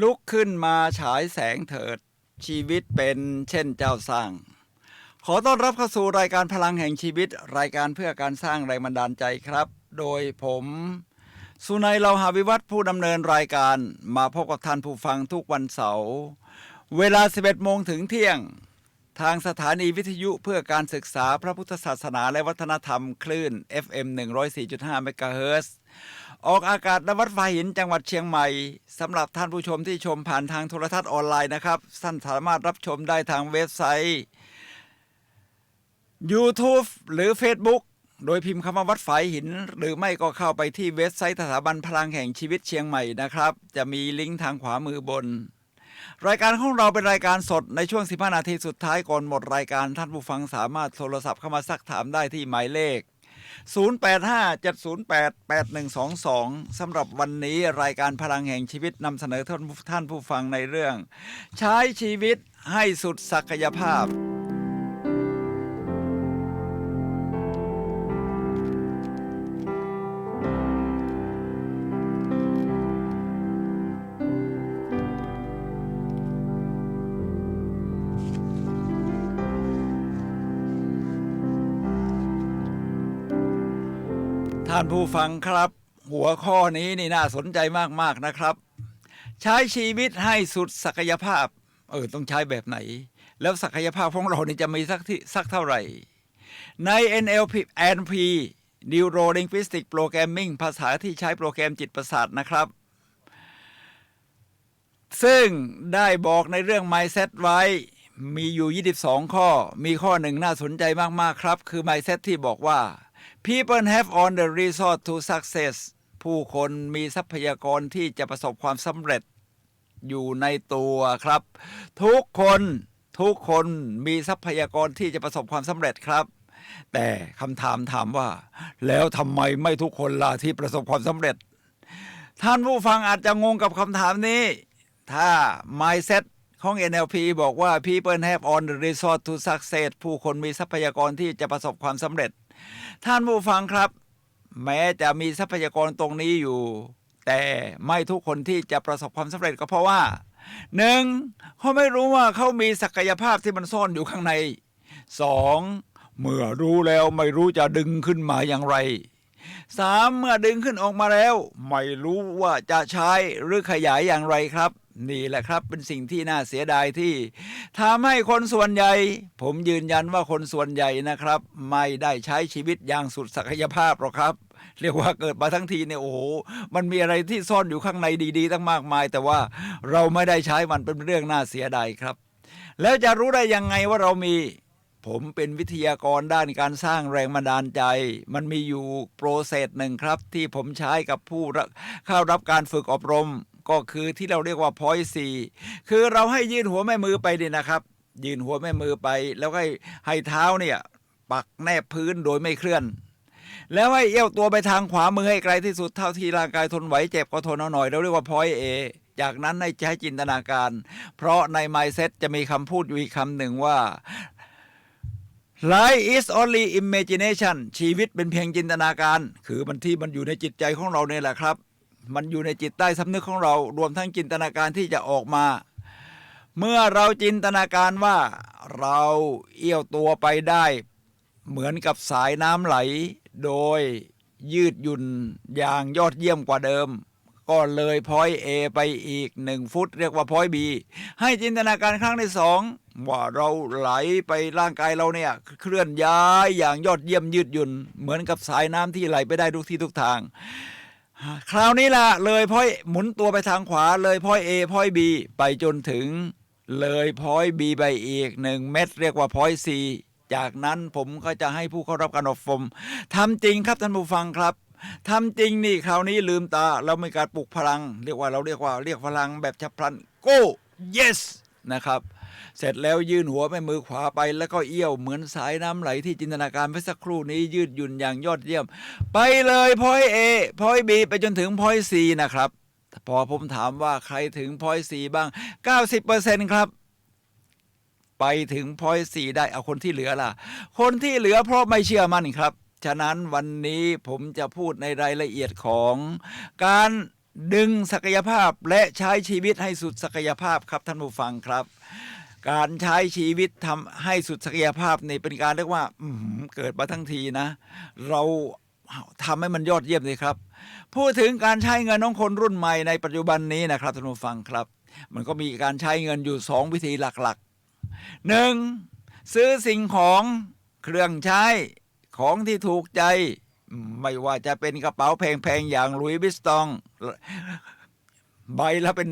ลุกขึ้นมาฉายแสงเถิดชีวิตเป็นเช่นเจ้าสร้างขอต้อนรับเข้าสู่รายการพลังแห่งชีวิตรายการเพื่อการสร้างแรงบันดาลใจครับโดยผมสุนัยเลาหาวิวัฒน์ผู้ดำเนินรายการมาพบกับท่านผู้ฟังทุกวันเสาร์เวลา 11 โมงถึงเที่ยงทางสถานีวิทยุเพื่อการศึกษาพระพุทธศาสนาและวัฒนธรรมคลื่น FM 104.5 เมกะเฮิรตซ์ออกอากาศณวัดฟ้าหินจังหวัดเชียงใหม่สำหรับท่านผู้ชมที่ชมผ่านทางโทรทัศน์ออนไลน์นะครับท่านสามารถรับชมได้ทางเว็บไซต์ YouTube หรือ Facebook โดยพิมพ์คำว่าวัดฝายหินหรือไม่ก็เข้าไปที่เว็บไซต์สถาบันพลังแห่งชีวิตเชียงใหม่นะครับจะมีลิงก์ทางขวามือบนรายการของเราเป็นรายการสดในช่วง15 นาทีสุดท้ายก่อนหมดรายการท่านผู้ฟังสามารถโทรศัพท์เข้ามาซักถามได้ที่หมายเลข0857088122สำหรับวันนี้รายการพลังแห่งชีวิตนำเสนอท่านผู้ฟังในเรื่องใช้ชีวิตให้สุดศักยภาพท่านผู้ฟังครับหัวข้อนี้นี่น่าสนใจมากๆนะครับใช้ชีวิตให้สุดศักยภาพต้องใช้แบบไหนแล้วศักยภาพของเรานี่จะมีสักเท่าไหร่ใน NLP Neuro Linguistic Programming ภาษาที่ใช้โปรแกรมจิตประสาทนะครับซึ่งได้บอกในเรื่อง mindset ไว้มีอยู่22ข้อมีข้อหนึ่งน่าสนใจมากๆครับคือ mindset ที่บอกว่าPeople have all the resource to success ผู้คนมีทรัพยากรที่จะประสบความสำเร็จอยู่ในตัวครับทุกคนมีทรัพยากรที่จะประสบความสำเร็จครับแต่คำถามว่าแล้วทำไมไม่ทุกคนล่ะที่ประสบความสำเร็จท่านผู้ฟังอาจจะงงกับคำถามนี้ถ้า mindset ของ NLP บอกว่า People have all the resource to success ผู้คนมีทรัพยากรที่จะประสบความสำเร็จท่านผู้ฟังครับแม้จะมีทรัพยากรตรงนี้อยู่แต่ไม่ทุกคนที่จะประสบความสำเร็จก็เพราะว่า1เขาไม่รู้ว่าเขามีศักยภาพที่มันซ่อนอยู่ข้างใน2เมื่อรู้แล้วไม่รู้จะดึงขึ้นมาอย่างไร3เมื่อดึงขึ้นออกมาแล้วไม่รู้ว่าจะใช้หรือขยายอย่างไรครับนี่แหละครับเป็นสิ่งที่น่าเสียดายที่ทำให้คนส่วนใหญ่ผมยืนยันว่าคนส่วนใหญ่นะครับไม่ได้ใช้ชีวิตอย่างสุดศักยภาพหรอกครับเรียกว่าเกิดมาทั้งทีเนี่ยโอ้โหมันมีอะไรที่ซ่อนอยู่ข้างในดีๆตั้งมากมายแต่ว่าเราไม่ได้ใช้มันเป็นเรื่องน่าเสียดายครับแล้วจะรู้ได้ยังไงว่าเรามีผมเป็นวิทยากรด้านการสร้างแรงบันดาลใจมันมีอยู่โปรเซสหนึ่งครับที่ผมใช้กับผู้เข้ารับการฝึกอบรมก็คือที่เราเรียกว่า point 4คือเราให้ยื่นหัวแม่มือไปนี่นะครับยื่นหัวแม่มือไปแล้วให้เท้าเนี่ยปักแนบพื้นโดยไม่เคลื่อนแล้วให้เอี้ยวตัวไปทางขวามือให้ไกลที่สุดเท่าที่ร่างกายทนไหวเจ็บก็ทนเอาหน่อยเราเรียกว่า point A จากนั้นให้ใช้จินตนาการเพราะใน mindset จะมีคำพูดอยู่อีกคำหนึ่งว่า Life is only imagination ชีวิตเป็นเพียงจินตนาการคือมันอยู่ในจิตใจของเราเนี่ยแหละครับมันอยู่ในจิตใต้สำนึกของเรารวมทั้งจินตนาการที่จะออกมาเมื่อเราจินตนาการว่าเราเอี้ยวตัวไปได้เหมือนกับสายน้ำไหลโดยยืดหยุ่นอย่างยอดเยี่ยมกว่าเดิมก็เลยพอยต์ A ไปอีก1ฟุตเรียกว่าพอยต์ B ให้จินตนาการครั้งที่2ว่าเราไหลไปร่างกายเราเนี่ยเคลื่อนย้ายอย่างยอดเยี่ยมยืดหยุ่นเหมือนกับสายน้ำที่ไหลไปได้ทุกที่ทุกทางคราวนี้ล่ะเลยพอยหมุนตัวไปทางขวาเลยพอย A พอย B ไปจนถึงเลยพอย B ไปอีก1เม็ดเรียกว่าพอย C จากนั้นผมก็จะให้ผู้เข้ารับการอบรมทำจริงครับท่านผู้ฟังครับทำจริงนี่คราวนี้ลืมตาเรามีการปลุกพลังเรียกพลังแบบฉับพลัน Go Yes นะครับเสร็จแล้วยื่นหัวไปมือขวาไปแล้วก็เอี้ยวเหมือนสายน้ำไหลที่จินตนาการไปสักครู่นี้ยืดหยุ่นอย่างยอดเยี่ยมไปเลยพอย A พอย B ไปจนถึงพอย C นะครับพอผมถามว่าใครถึงพอย C บ้าง 90% ครับไปถึงพอย C ได้เอาคนที่เหลือล่ะคนที่เหลือเพราะไม่เชื่อมั่นครับฉะนั้นวันนี้ผมจะพูดในรายละเอียดของการ ดึงศักยภาพและใช้ชีวิตให้สุดศักยภาพครับท่านผู้ฟังครับการใช้ชีวิตทำให้สุดศักยภาพนี่เป็นการเรียกว่าเกิดมาทั้งทีนะเราทำให้มันยอดเยี่ยมเลยครับพูดถึงการใช้เงินของคนรุ่นใหม่ในปัจจุบันนี้นะครับท่านผู้ฟังครับมันก็มีการใช้เงินอยู่2วิธีหลักๆ 1. ซื้อสิ่งของเครื่องใช้ของที่ถูกใจไม่ว่าจะเป็นกระเป๋าแพงๆอย่างหลุยส์วิตตองใบละเป็น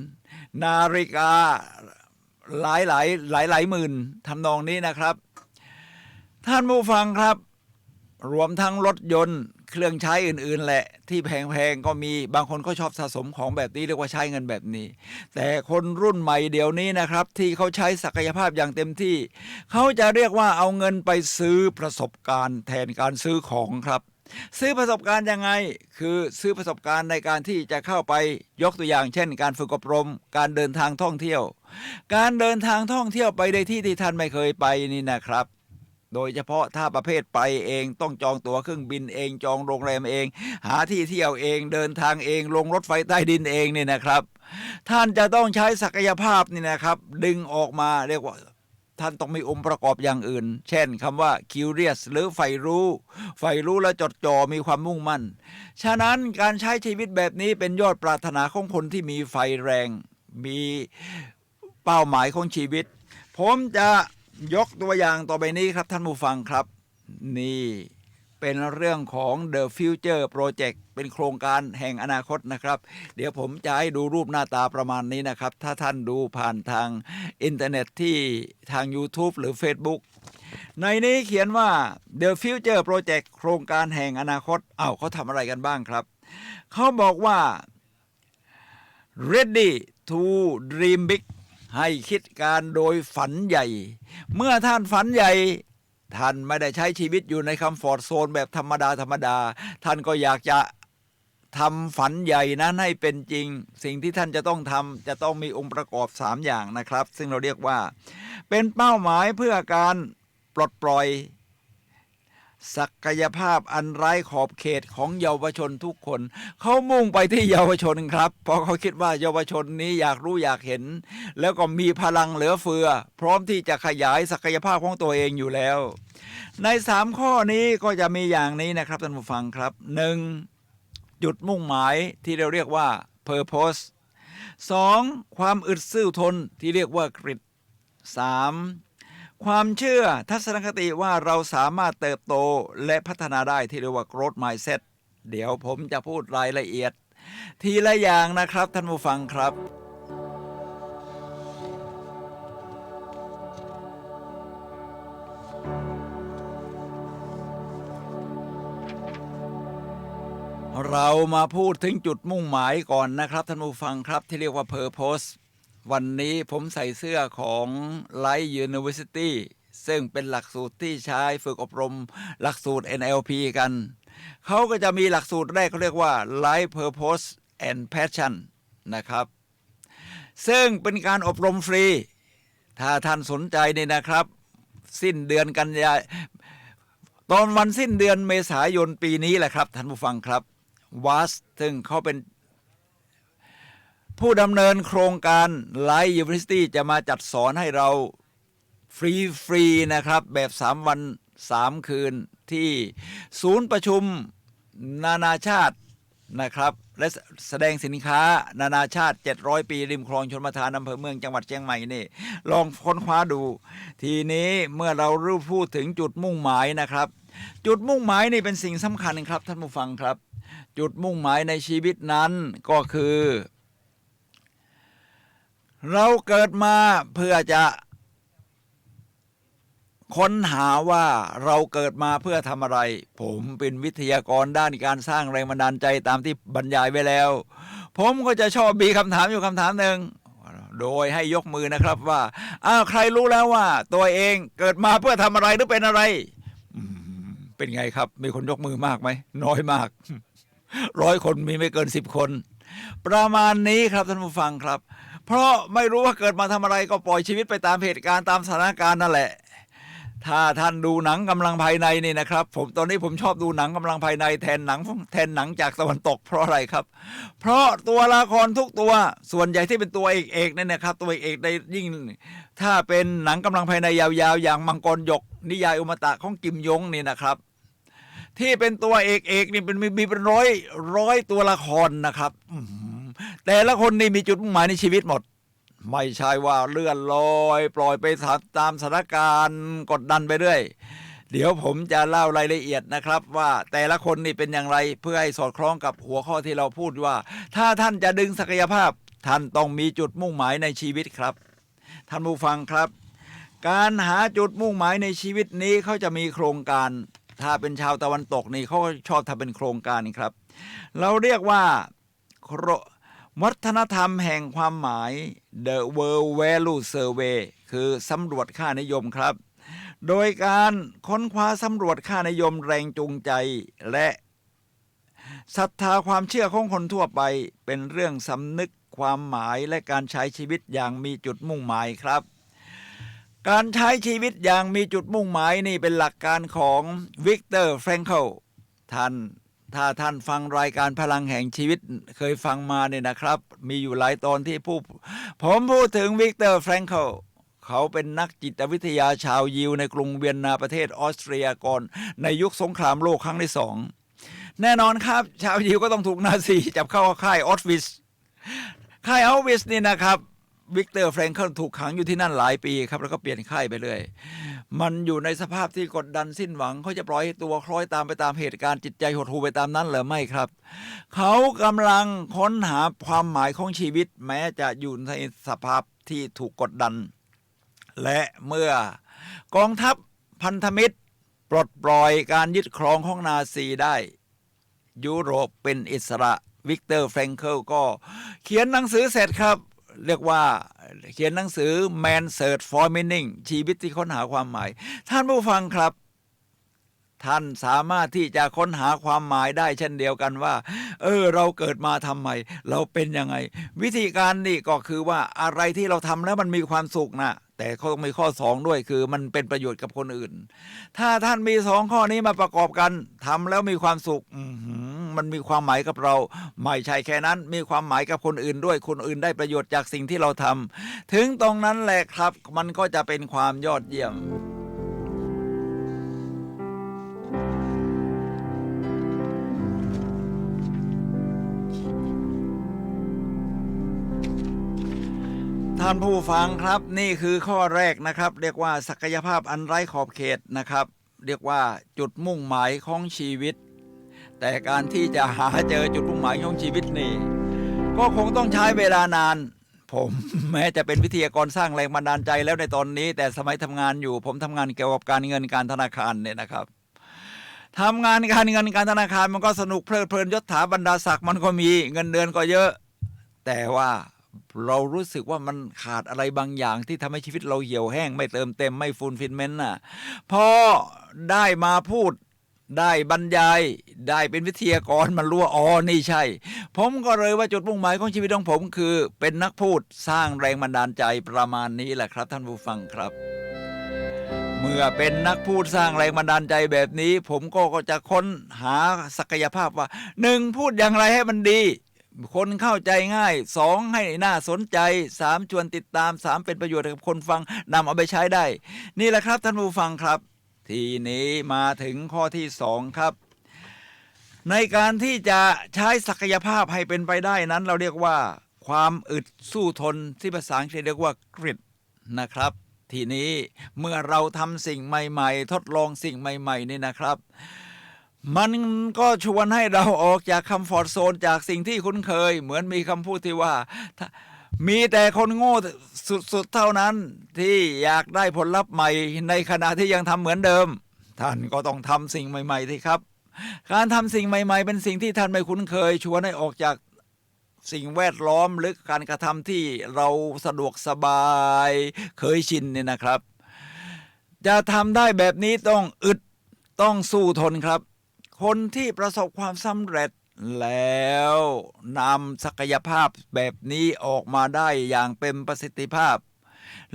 10,000นาฬิกาหลายหมื่นทำนองนี้นะครับท่านผู้ฟังครับรวมทั้งรถยนต์เครื่องใช้อื่นๆแหละที่แพงๆก็มีบางคนก็ชอบสะสมของแบบนี้เรียกว่าใช้เงินแบบนี้แต่คนรุ่นใหม่เดี๋ยวนี้นะครับที่เขาใช้ศักยภาพอย่างเต็มที่เขาจะเรียกว่าเอาเงินไปซื้อประสบการณ์แทนการซื้อของครับซื้อประสบการณ์ยังไงคือซื้อประสบการณ์ในการที่จะเข้าไปยกตัวอย่างเช่นการฝึกอบรมการเดินทางท่องเที่ยวการเดินทางท่องเที่ยวไปในที่ที่ท่านไม่เคยไปนี่นะครับโดยเฉพาะถ้าประเภทไปเองต้องจองตั๋วเครื่องบินเองจองโรงแรมเองหาที่เที่ยวเองเดินทางเองลงรถไฟใต้ดินเองนี่นะครับท่านจะต้องใช้ศักยภาพนี่นะครับดึงออกมาเรียกว่าท่านต้องมีองค์ประกอบอย่างอื่นเช่นคำว่า curious หรือใฝ่รู้และจดจ่อมีความมุ่งมั่นฉะนั้นการใช้ชีวิตแบบนี้เป็นยอดปรารถนาของคนที่มีไฟแรงมีเป้าหมายของชีวิตผมจะยกตัวอย่างต่อไปนี้ครับท่านผู้ฟังครับนี่เป็นเรื่องของ The Future Project เป็นโครงการแห่งอนาคตนะครับเดี๋ยวผมจะให้ดูรูปหน้าตาประมาณนี้นะครับถ้าท่านดูผ่านทางอินเทอร์เน็ตที่ทาง YouTube หรือ Facebook ในนี้เขียนว่า The Future Project โครงการแห่งอนาคตเขาทำอะไรกันบ้างครับเขาบอกว่า Ready to Dream Bigให้คิดการโดยฝันใหญ่เมื่อท่านฝันใหญ่ท่านไม่ได้ใช้ชีวิตอยู่ในคัมฟอร์ตโซนแบบธรรมดาท่านก็อยากจะทำฝันใหญ่นั้นให้เป็นจริงสิ่งที่ท่านจะต้องทำจะต้องมีองค์ประกอบ3อย่างนะครับซึ่งเราเรียกว่าเป็นเป้าหมายเพื่อการปลดปล่อยศักยภาพอันไร้ขอบเขตของเยาวชนทุกคนเขามุ่งไปที่เยาวชนครับเพราะเขาคิดว่าเยาวชนนี้อยากรู้อยากเห็นแล้วก็มีพลังเหลือเฟือพร้อมที่จะขยายศักยภาพของตัวเองอยู่แล้วใน3ข้อนี้ก็จะมีอย่างนี้นะครับท่านผู้ฟังครับ 1. จุดมุ่งหมายที่เราเรียกว่า purpose 2. ความอึดสู้ทนที่เรียกว่า grit 3. ความเชื่อทัศนคติว่าเราสามารถเติบโตและพัฒนาได้ที่เรียกว่า growth mindset เดี๋ยวผมจะพูดรายละเอียดทีละอย่างนะครับท่านผู้ฟังครับเรามาพูดถึงจุดมุ่งหมายก่อนนะครับท่านผู้ฟังครับที่เรียกว่า purpose วันนี้ผมใส่เสื้อของ Light University ซึ่งเป็นหลักสูตรที่ใช้ฝึกอบรมหลักสูตร NLP กันเขาก็จะมีหลักสูตรแรกเขาเรียกว่า Life Purpose and Passion นะครับซึ่งเป็นการอบรมฟรีถ้าท่านสนใจนี่นะครับสิ้นเดือนกันยายนตอนวันสิ้นเดือนเมษายนปีนี้แหละครับท่านผู้ฟังครับวัสซึ่งเขาเป็นผู้ดำเนินโครงการ Light University จะมาจัดสอนให้เราฟรีนะครับแบบ3 วัน 3 คืนที่ศูนย์ประชุมนานาชาตินะครับและแสดงสินค้านานาชาติ700 ปีริมคลองชลประทานอำเภอเมืองจังหวัดเชียงใหม่นี่ลองค้นคว้าดูทีนี้เมื่อเราพูดถึงจุดมุ่งหมายนะครับจุดมุ่งหมายนี่เป็นสิ่งสำคัญครับท่านผู้ฟังครับจุดมุ่งหมายในชีวิตนั้นก็คือเราเกิดมาเพื่อจะค้นหาว่าเราเกิดมาเพื่อทำอะไรผมเป็นวิทยากรด้านการสร้างแรงบันดาลใจตามที่บรรยายไว้แล้วผมก็จะชอบมีคำถามอยู่คำถามหนึ่งโดยให้ยกมือนะครับว่าใครรู้แล้วว่าตัวเองเกิดมาเพื่อทำอะไรหรือเป็นอะไรเป็นไงครับมีคนยกมือมากไหมน้อยมาก100 คนมีไม่เกิน10 คนประมาณนี้ครับท่านผู้ฟังครับเพราะไม่รู้ว่าเกิดมาทำอะไรก็ปล่อยชีวิตไปตามเหตุการณ์ตามสถานการณ์นั่นแหละ ถ้าท่านดูหนังกำลังภายในนี่นะครับตอนนี้ผมชอบดูหนังกำลังภายในแทนหนังจากตะวันตกเพราะอะไรครับเพราะตัวละครทุกตัวส่วนใหญ่ที่เป็นตัวเอกเนี่ยนะครับตัวเอกในยิ่งถ้าเป็นหนังกำลังภายในยาวๆอย่างมังกรหยกนิยายอมตะของกิมยงนี่นะครับที่เป็นตัวเอกนี่มีเป็นร้อยตัวละครนะครับแต่ละคนนี่มีจุดมุ่งหมายในชีวิตหมดไม่ใช่ว่าเลื่อนลอยปล่อยไปตามสถานการณ์กดดันไปเรื่อยเดี๋ยวผมจะเล่ารายละเอียดนะครับว่าแต่ละคนนี่เป็นอย่างไรเพื่อให้สอดคล้องกับหัวข้อที่เราพูดว่าถ้าท่านจะดึงศักยภาพท่านต้องมีจุดมุ่งหมายในชีวิตครับท่านผู้ฟังครับการหาจุดมุ่งหมายในชีวิตนี้เขาจะมีโครงการถ้าเป็นชาวตะวันตกนี่เขาชอบทำเป็นโครงการครับเราเรียกว่าวัฒนธรรมแห่งความหมาย The World Value Survey คือสำรวจค่านิยมครับโดยการค้นคว้าสำรวจค่านิยมแรงจูงใจและศรัทธาความเชื่อของคนทั่วไปเป็นเรื่องสำนึกความหมายและการใช้ชีวิตอย่างมีจุดมุ่งหมายครับการใช้ชีวิตอย่างมีจุดมุ่งหมายนี่เป็นหลักการของวิกเตอร์แฟรงเคิลถ้าท่านฟังรายการพลังแห่งชีวิตเคยฟังมาเนี่ยนะครับมีอยู่หลายตอนที่ผมพูดถึงวิกเตอร์แฟรงเคิลเขาเป็นนักจิตวิทยาชาวยิวในกรุงเวียนนาประเทศออสเตรียก่อนในยุคสงครามโลกครั้งที่2แน่นอนครับชาวยิวก็ต้องถูกนาซีจับเข้าค่ายออสวิสนี่นะครับวิกเตอร์แฟรงเคิลถูกขังอยู่ที่นั่นหลายปีครับแล้วก็เปลี่ยนค่ายไปเรื่อยมันอยู่ในสภาพที่กดดันสิ้นหวังเขาจะปล่อยให้ตัวคล้อยตามไปตามเหตุการณ์จิตใจหดหู่ไปตามนั้นหรือไม่ครับเขากำลังค้นหาความหมายของชีวิตแม้จะอยู่ในสภาพที่ถูกกดดันและเมื่อกองทัพพันธมิตรปลดปล่อยการยึดครองของนาซีได้ยุโรปเป็นอิสระวิกเตอร์แฟรงเคิลก็เขียนหนังสือเสร็จครับเรียกว่าเขียนหนังสือ Man Search for Meaning ชีวิตที่ค้นหาความหมายท่านผู้ฟังครับท่านสามารถที่จะค้นหาความหมายได้เช่นเดียวกันว่าเราเกิดมาทำไมเราเป็นยังไงวิธีการนี่ก็คือว่าอะไรที่เราทำแล้วมันมีความสุขนะแต่เขาต้องมีข้อ2ด้วยคือมันเป็นประโยชน์กับคนอื่นถ้าท่านมี2ข้อนี้มาประกอบกันทำแล้วมีความสุขมันมีความหมายกับเราไม่ใช่แค่นั้นมีความหมายกับคนอื่นด้วยคนอื่นได้ประโยชน์จากสิ่งที่เราทำถึงตรงนั้นแหละครับมันก็จะเป็นความยอดเยี่ยมท่านผู้ฟังครับนี่คือข้อแรกนะครับเรียกว่าศักยภาพอันไร้ขอบเขตนะครับเรียกว่าจุดมุ่งหมายของชีวิตแต่การที่จะหาเจอจุดมุ่งหมายของชีวิตนี่ก็คงต้องใช้เวลานานผมแม้จะเป็นวิทยากรสร้างแรงบันดาลใจแล้วในตอนนี้แต่สมัยทำงานอยู่ผมทำงานเกี่ยวกับการเงินการธนาคารเนี่ยนะครับทำงานการเงินการธนาคารมันก็สนุกเพลิดเพลินยศถาบรรดาศักดิ์มันก็มีเงินเดือนก็เยอะแต่ว่าเรารู้สึกว่ามันขาดอะไรบางอย่างที่ทำให้ชีวิตเราเหี่ยวแห้งไม่เติมเต็มไม่ฟูลฟิลเมนต์น่ะพอได้มาพูดได้บรรยายได้เป็นวิทยากรมันรู้ว่านี่ใช่ผมก็เลยว่าจุดมุ่งหมายของชีวิตของผมคือเป็นนักพูดสร้างแรงบันดาลใจประมาณนี้แหละครับท่านผู้ฟังครับเมื่อเป็นนักพูดสร้างแรงบันดาลใจแบบนี้ผมก็จะค้นหาศักยภาพว่า1พูดอย่างไรให้มันดีคนเข้าใจง่าย2ให้น่าสนใจ3ชวนติดตาม4เป็นประโยชน์กับคนฟังนำเอาไปใช้ได้นี่แหละครับท่านผู้ฟังครับทีนี้มาถึงข้อที่2ครับในการที่จะใช้ศักยภาพให้เป็นไปได้นั้นเราเรียกว่าความอึดสู้ทนที่ภาษาอังกฤษเรียกว่ากริตนะครับทีนี้เมื่อเราทำสิ่งใหม่ๆทดลองสิ่งใหม่ๆนี่นะครับมันก็ชวนให้เราออกจากคอมฟอร์ตโซนจากสิ่งที่คุ้นเคยเหมือนมีคำพูดที่ว่ามีแต่คนโง่สุดๆเท่านั้นที่อยากได้ผลลัพธ์ใหม่ในขณะที่ยังทำเหมือนเดิมท่านก็ต้องทำสิ่งใหม่ๆที่ครับการทำสิ่งใหม่ๆเป็นสิ่งที่ท่านไม่คุ้นเคยชวนให้ออกจากสิ่งแวดล้อมหรือการกระทำที่เราสะดวกสบายเคยชินเนี่ยนะครับจะทำได้แบบนี้ต้องอึดต้องสู้ทนครับคนที่ประสบความสำเร็จแล้วนำศักยภาพแบบนี้ออกมาได้อย่างเป็นประสิทธิภาพ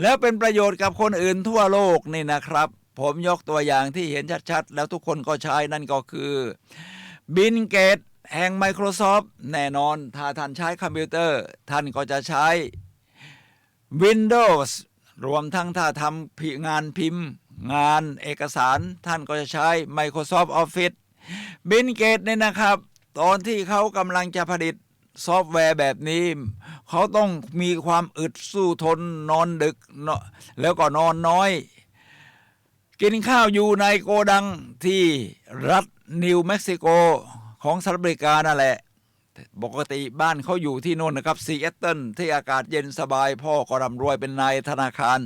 แล้วเป็นประโยชน์กับคนอื่นทั่วโลกนี่นะครับ ผมยกตัวอย่างที่เห็นชัดๆแล้วทุกคนก็ใช้นั่นก็คือบิลเกตแห่ง Microsoft แน่นอนถ้าท่านใช้คอมพิวเตอร์ท่านก็จะใช้ Windows รวมทั้งถ้าทำงานพิมพ์งานเอกสารท่านก็จะใช้ Microsoft Office บิลเกตเนี่ยนะครับตอนที่เขากำลังจะผลิตซอฟต์แวร์แบบนี้เขาต้องมีความอึดสู้ทนนอนดึกแล้วก็นอนน้อยกินข้าวอยู่ในโกดังที่รัฐนิวเม็กซิโกของสหรัฐอเมริกานั่นแหละปกติบ้านเขาอยู่ที่โน่นนะครับซีแอตเทิลที่อากาศเย็นสบายพ่อก็ร่ำรวยเป็นนายธนาคาร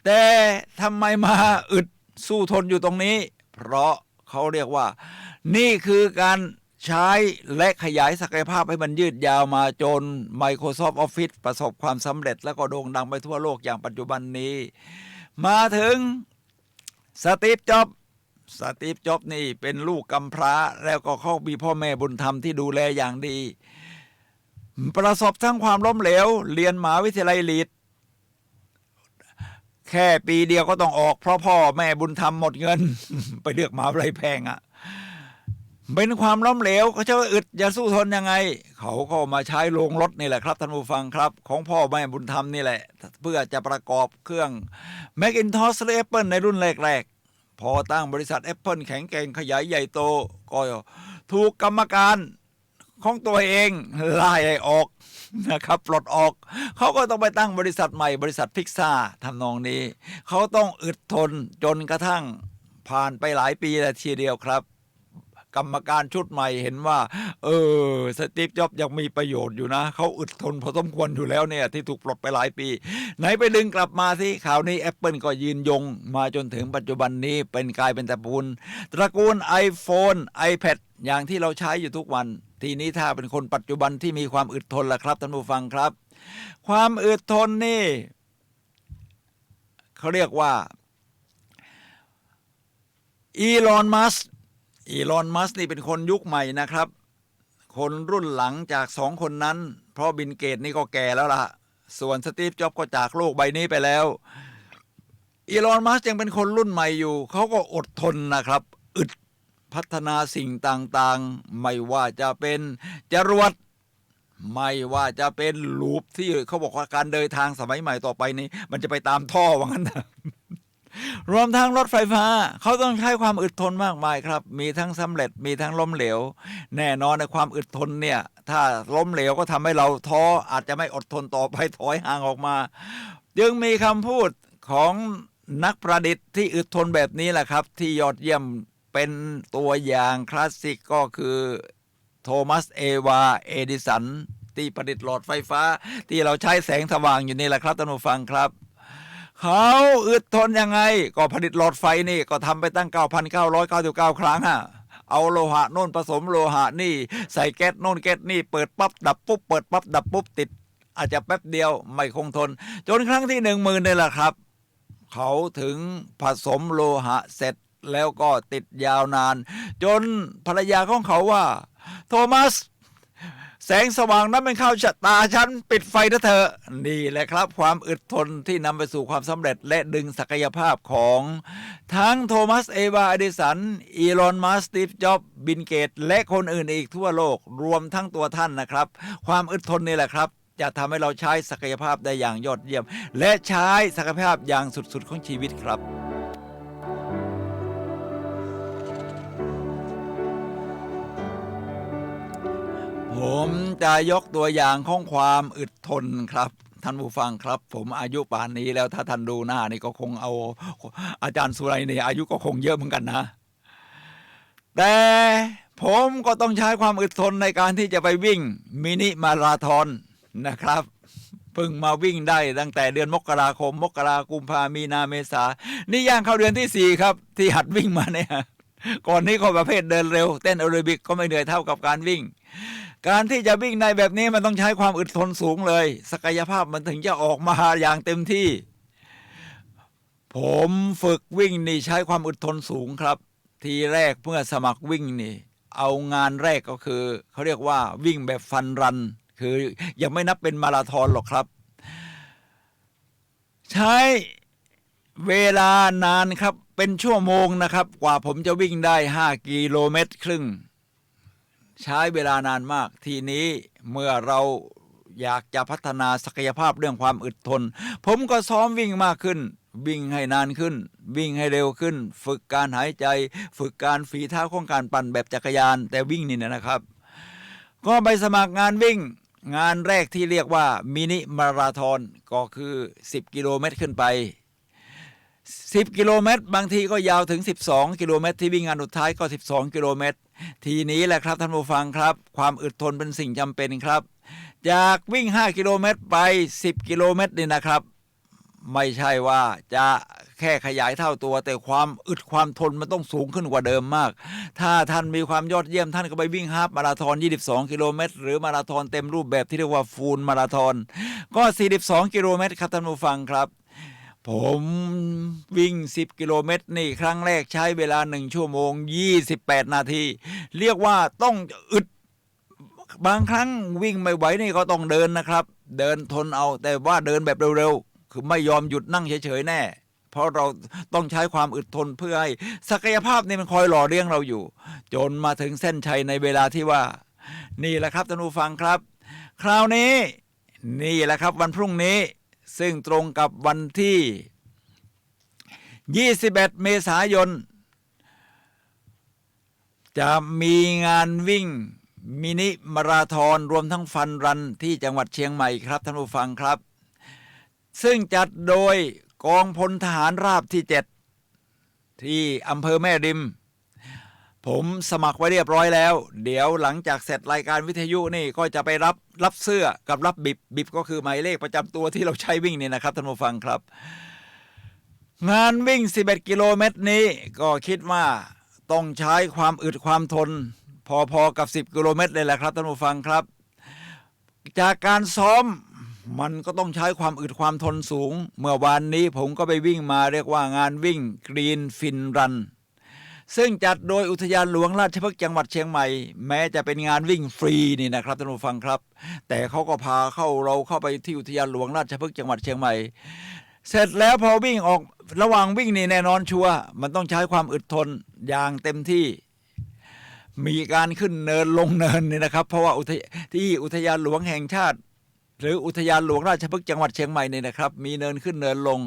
แต่ทำไมมาอึดสู้ทนอยู่ตรงนี้เพราะเขาเรียกว่านี่คือการใช้และขยายศักยภาพให้มันยืดยาวมาจน Microsoft Office ประสบความสำเร็จแล้วก็โด่งดังไปทั่วโลกอย่างปัจจุบันนี้มาถึงสตีฟจ็อบส์นี่เป็นลูกกำพร้าแล้วก็เขามีพ่อแม่บุญธรรมที่ดูแลอย่างดีประสบทั้งความล้มเหลวเรียนมหาวิทยาลัยลีดแค่ปีเดียวก็ต้องออกเพราะพ่อแม่บุญธรรมหมดเงิน ไปเลือกมหาวิทยาลัยแพงอ่ะเป็นความล้มเหลวเขาจะอึดจะสู้ทนยังไงเขาก็มาใช้โรงรถนี่แหละครับท่านผู้ฟังครับของพ่อแม่บุญธรรมนี่แหละเพื่อจะประกอบเครื่อง Macintosh และ Apple ในรุ่นแรกๆพอตั้งบริษัท Apple แข็งแกร่งขยายใหญ่โตก็ถูกกรรมการของตัวเองไล่ออกนะครับปลดออกเขาก็ต้องไปตั้งบริษัทใหม่บริษัทพิกซ่าทำนองนี้เขาต้องอึดทนจนกระทั่งผ่านไปหลายปีแล้วทีเดียวครับกรรมการชุดใหม่เห็นว่าสตีฟจ็อบส์ยังมีประโยชน์อยู่นะเขาอึดทนพอสมควรอยู่แล้วเนี่ยที่ถูกปลดไปหลายปีไหนไปดึงกลับมาสิข่าวนี้ Apple ก็ยืนยงมาจนถึงปัจจุบันนี้เป็นกลายเป็นตระกูล iPhone iPad อย่างที่เราใช้อยู่ทุกวันทีนี้ถ้าเป็นคนปัจจุบันที่มีความอึดทนล่ะครับท่านผู้ฟังครับความอึดทนนี่เขาเรียกว่าอีลอนมัสนี่เป็นคนยุคใหม่นะครับคนรุ่นหลังจากสองคนนั้นเพราะบิลเกตนี่ก็แก่แล้วล่ะส่วนสตีฟจ็อบส์ก็จากโลกใบนี้ไปแล้วอีลอนมัสยังเป็นคนรุ่นใหม่อยู่เขาก็อดทนนะครับอึดพัฒนาสิ่งต่างๆไม่ว่าจะเป็นจรวดไม่ว่าจะเป็นลูปที่เขาบอกว่าการเดินทางสมัยใหม่ต่อไปนี้มันจะไปตามท่อว่างั้นนะรวมทั้งรถไฟฟ้าเขาต้องใช้ความอึดทนมากมายครับมีทั้งสำเร็จมีทั้งล้มเหลวแน่นอนในความอึดทนเนี่ยถ้าล้มเหลวก็ทำให้เราท้ออาจจะไม่อดทนต่อไปถอยห่างออกมาจึงมีคำพูดของนักประดิษฐ์ที่อึดทนแบบนี้แหละครับที่ยอดเยี่ยมเป็นตัวอย่างคลาสสิกก็คือโทมัสเอวาเอดิสันที่ประดิษฐ์หลอดไฟฟ้าที่เราใช้แสงสว่างอยู่นี่แหละครับท่านผู้ฟังครับเขาอึดทนยังไงก็ผลิตหลอดไฟนี่ก็ทำไปตั้ง 9,999 ครั้งเอาโลหะโน่นผสมโลหะนี่ใส่แก๊สโน่นแก๊สนี่เปิดปั๊บดับปุ๊บเปิดปั๊บดับปุ๊บติดอาจจะแป๊บเดียวไม่คงทนจนครั้งที่ 10,000นี่แหละครับเขาถึงผสมโลหะเสร็จแล้วก็ติดยาวนานจนภรรยาของเขาว่าโทมัสแสงสว่างนั้นเป็นเข้าชะตาฉันปิดไฟนะเธอนี่แหละครับความอึดทนที่นำไปสู่ความสำเร็จและดึงศักยภาพของทั้งโทมัสเอวาเอดิสันอีลอนมัสก์สตีฟจ็อบส์บิลเกตและคนอื่นอีกทั่วโลกรวมทั้งตัวท่านนะครับความอึดทนนี่แหละครับจะทำให้เราใช้ศักยภาพได้อย่างยอดเยี่ยมและใช้ศักยภาพอย่างสุดๆของชีวิตครับผมจะยกตัวอย่างของความอึดทนครับท่านผู้ฟังครับผมอายุป่านนี้แล้วถ้าท่านดูหน้านี่ก็คงเอาอาจารย์สุไรนี่อายุก็คงเยอะเหมือนกันนะแต่ผมก็ต้องใช้ความอึดทนในการที่จะไปวิ่งมินิมาราธอนนะครับเพิ่งมาวิ่งได้ตั้งแต่เดือนมกราคมกุมภามีนาเมษานี่ย่างเข้าเดือนที่4ครับที่หัดวิ่งมาเนี่ยก่อนนี้ก็ประเภทเดินเร็วเต้นแอโรบิกก็ไม่เหนื่อยเท่ากับการวิ่งการที่จะวิ่งในแบบนี้มันต้องใช้ความอึดทนสูงเลยศักยภาพมันถึงจะออกมาอย่างเต็มที่ผมฝึกวิ่งนี่ใช้ความอึดทนสูงครับทีแรกเมื่อสมัครวิ่งนี่เอางานแรกก็คือเขาเรียกว่าวิ่งแบบฟันรันคือยังไม่นับเป็นมาราธอนหรอกครับใช้เวลานานครับ เป็นชั่วโมงนะครับกว่าผมจะวิ่งได้5 กิโลเมตรครึ่งใช้เวลานานมากทีนี้เมื่อเราอยากจะพัฒนาศักยภาพเรื่องความอึดทนผมก็ซ้อมวิ่งมากขึ้นวิ่งให้นานขึ้นวิ่งให้เร็วขึ้นฝึกการหายใจฝึกการฝีเท้าของการปั่นแบบจักรยานแต่วิ่งนี่นะครับก็ไปสมัครงานวิ่งงานแรกที่เรียกว่ามินิมาราธอนก็คือ10 กิโลเมตรขึ้นไป10 กิโลเมตรบางทีก็ยาวถึง12 กิโลเมตรที่วิ่งงานสุดท้ายก็12 กิโลเมตรทีนี้แหละครับท่านผู้ฟังครับความอึดทนเป็นสิ่งจำเป็นครับจากวิ่ง5 กิโลเมตรไป10 กิโลเมตรนี่นะครับไม่ใช่ว่าจะแค่ขยายเท่าตัวแต่ความอึดความทนมันต้องสูงขึ้นกว่าเดิมมากถ้าท่านมีความยอดเยี่ยมท่านก็ไปวิ่งฮาล์ฟมาราธอน22 กิโลเมตรหรือมาราธอนเต็มรูปแบบที่เรียกว่าฟูลมาราธอนก็42 กิโลเมตรครับท่านผู้ฟังครับผมวิ่ง10 กิโลเมตรนี่ครั้งแรกใช้เวลา1 ชั่วโมง 28 นาทีเรียกว่าต้องอึดบางครั้งวิ่งไม่ไหวนี่ก็ต้องเดินนะครับเดินทนเอาแต่ว่าเดินแบบเร็วๆคือไม่ยอมหยุดนั่งเฉยๆแน่เพราะเราต้องใช้ความอึดทนเพื่อให้ศักยภาพนี่มันคอยหล่อเลี้ยงเราอยู่จนมาถึงเส้นชัยในเวลาที่ว่านี่แหละครับท่านผู้ฟังครับคราวนี้นี่แหละครับวันพรุ่งนี้ซึ่งตรงกับวันที่21 เมษายนจะมีงานวิ่งมินิมาราธอนรวมทั้งฟันรันที่จังหวัดเชียงใหม่ครับท่านผู้ฟังครับซึ่งจัดโดยกองพลทหารราบที่7ที่อำเภอแม่ริมผมสมัครไว้เรียบร้อยแล้วเดี๋ยวหลังจากเสร็จรายการวิทยุนี่ก็จะไปรับเสื้อกับรับบิบก็คือหมายเลขประจำตัวที่เราใช้วิ่งนี่นะครับท่านผู้ฟังครับงานวิ่ง11 กิโลเมตรนี้ก็คิดว่าต้องใช้ความอึดความทนพอๆกับ10 กิโลเมตรเลยแหละครับท่านผู้ฟังครับจากการซ้อมมันก็ต้องใช้ความอึดความทนสูงเมื่อวานนี้ผมก็ไปวิ่งมาเรียกว่างานวิ่งกรีนฟินรันซึ่งจัดโดยอุทยานหลวงราชพฤกษ์จังหวัดเชียงใหม่แม้จะเป็นงานวิ่งฟรีนี่นะครับท่านผู้ฟังครับแต่เขาก็พาเราเข้าไปที่อุทยานหลวงราชพฤกษ์จังหวัดเชียงใหม่เสร็จแล้วพอวิ่งออกระหว่างวิ่งนี่แน่นอนชัวร์มันต้องใช้ความอึดทนอย่างเต็มที่มีการขึ้นเนินลงเนินนี่นะครับเพราะว่าที่อุทยานหลวงแห่งชาติหรืออุทยานหลวงราชพฤกษ์จังหวัดเชียงใหม่นี่นะครับมีเนินขึ้นเนินลง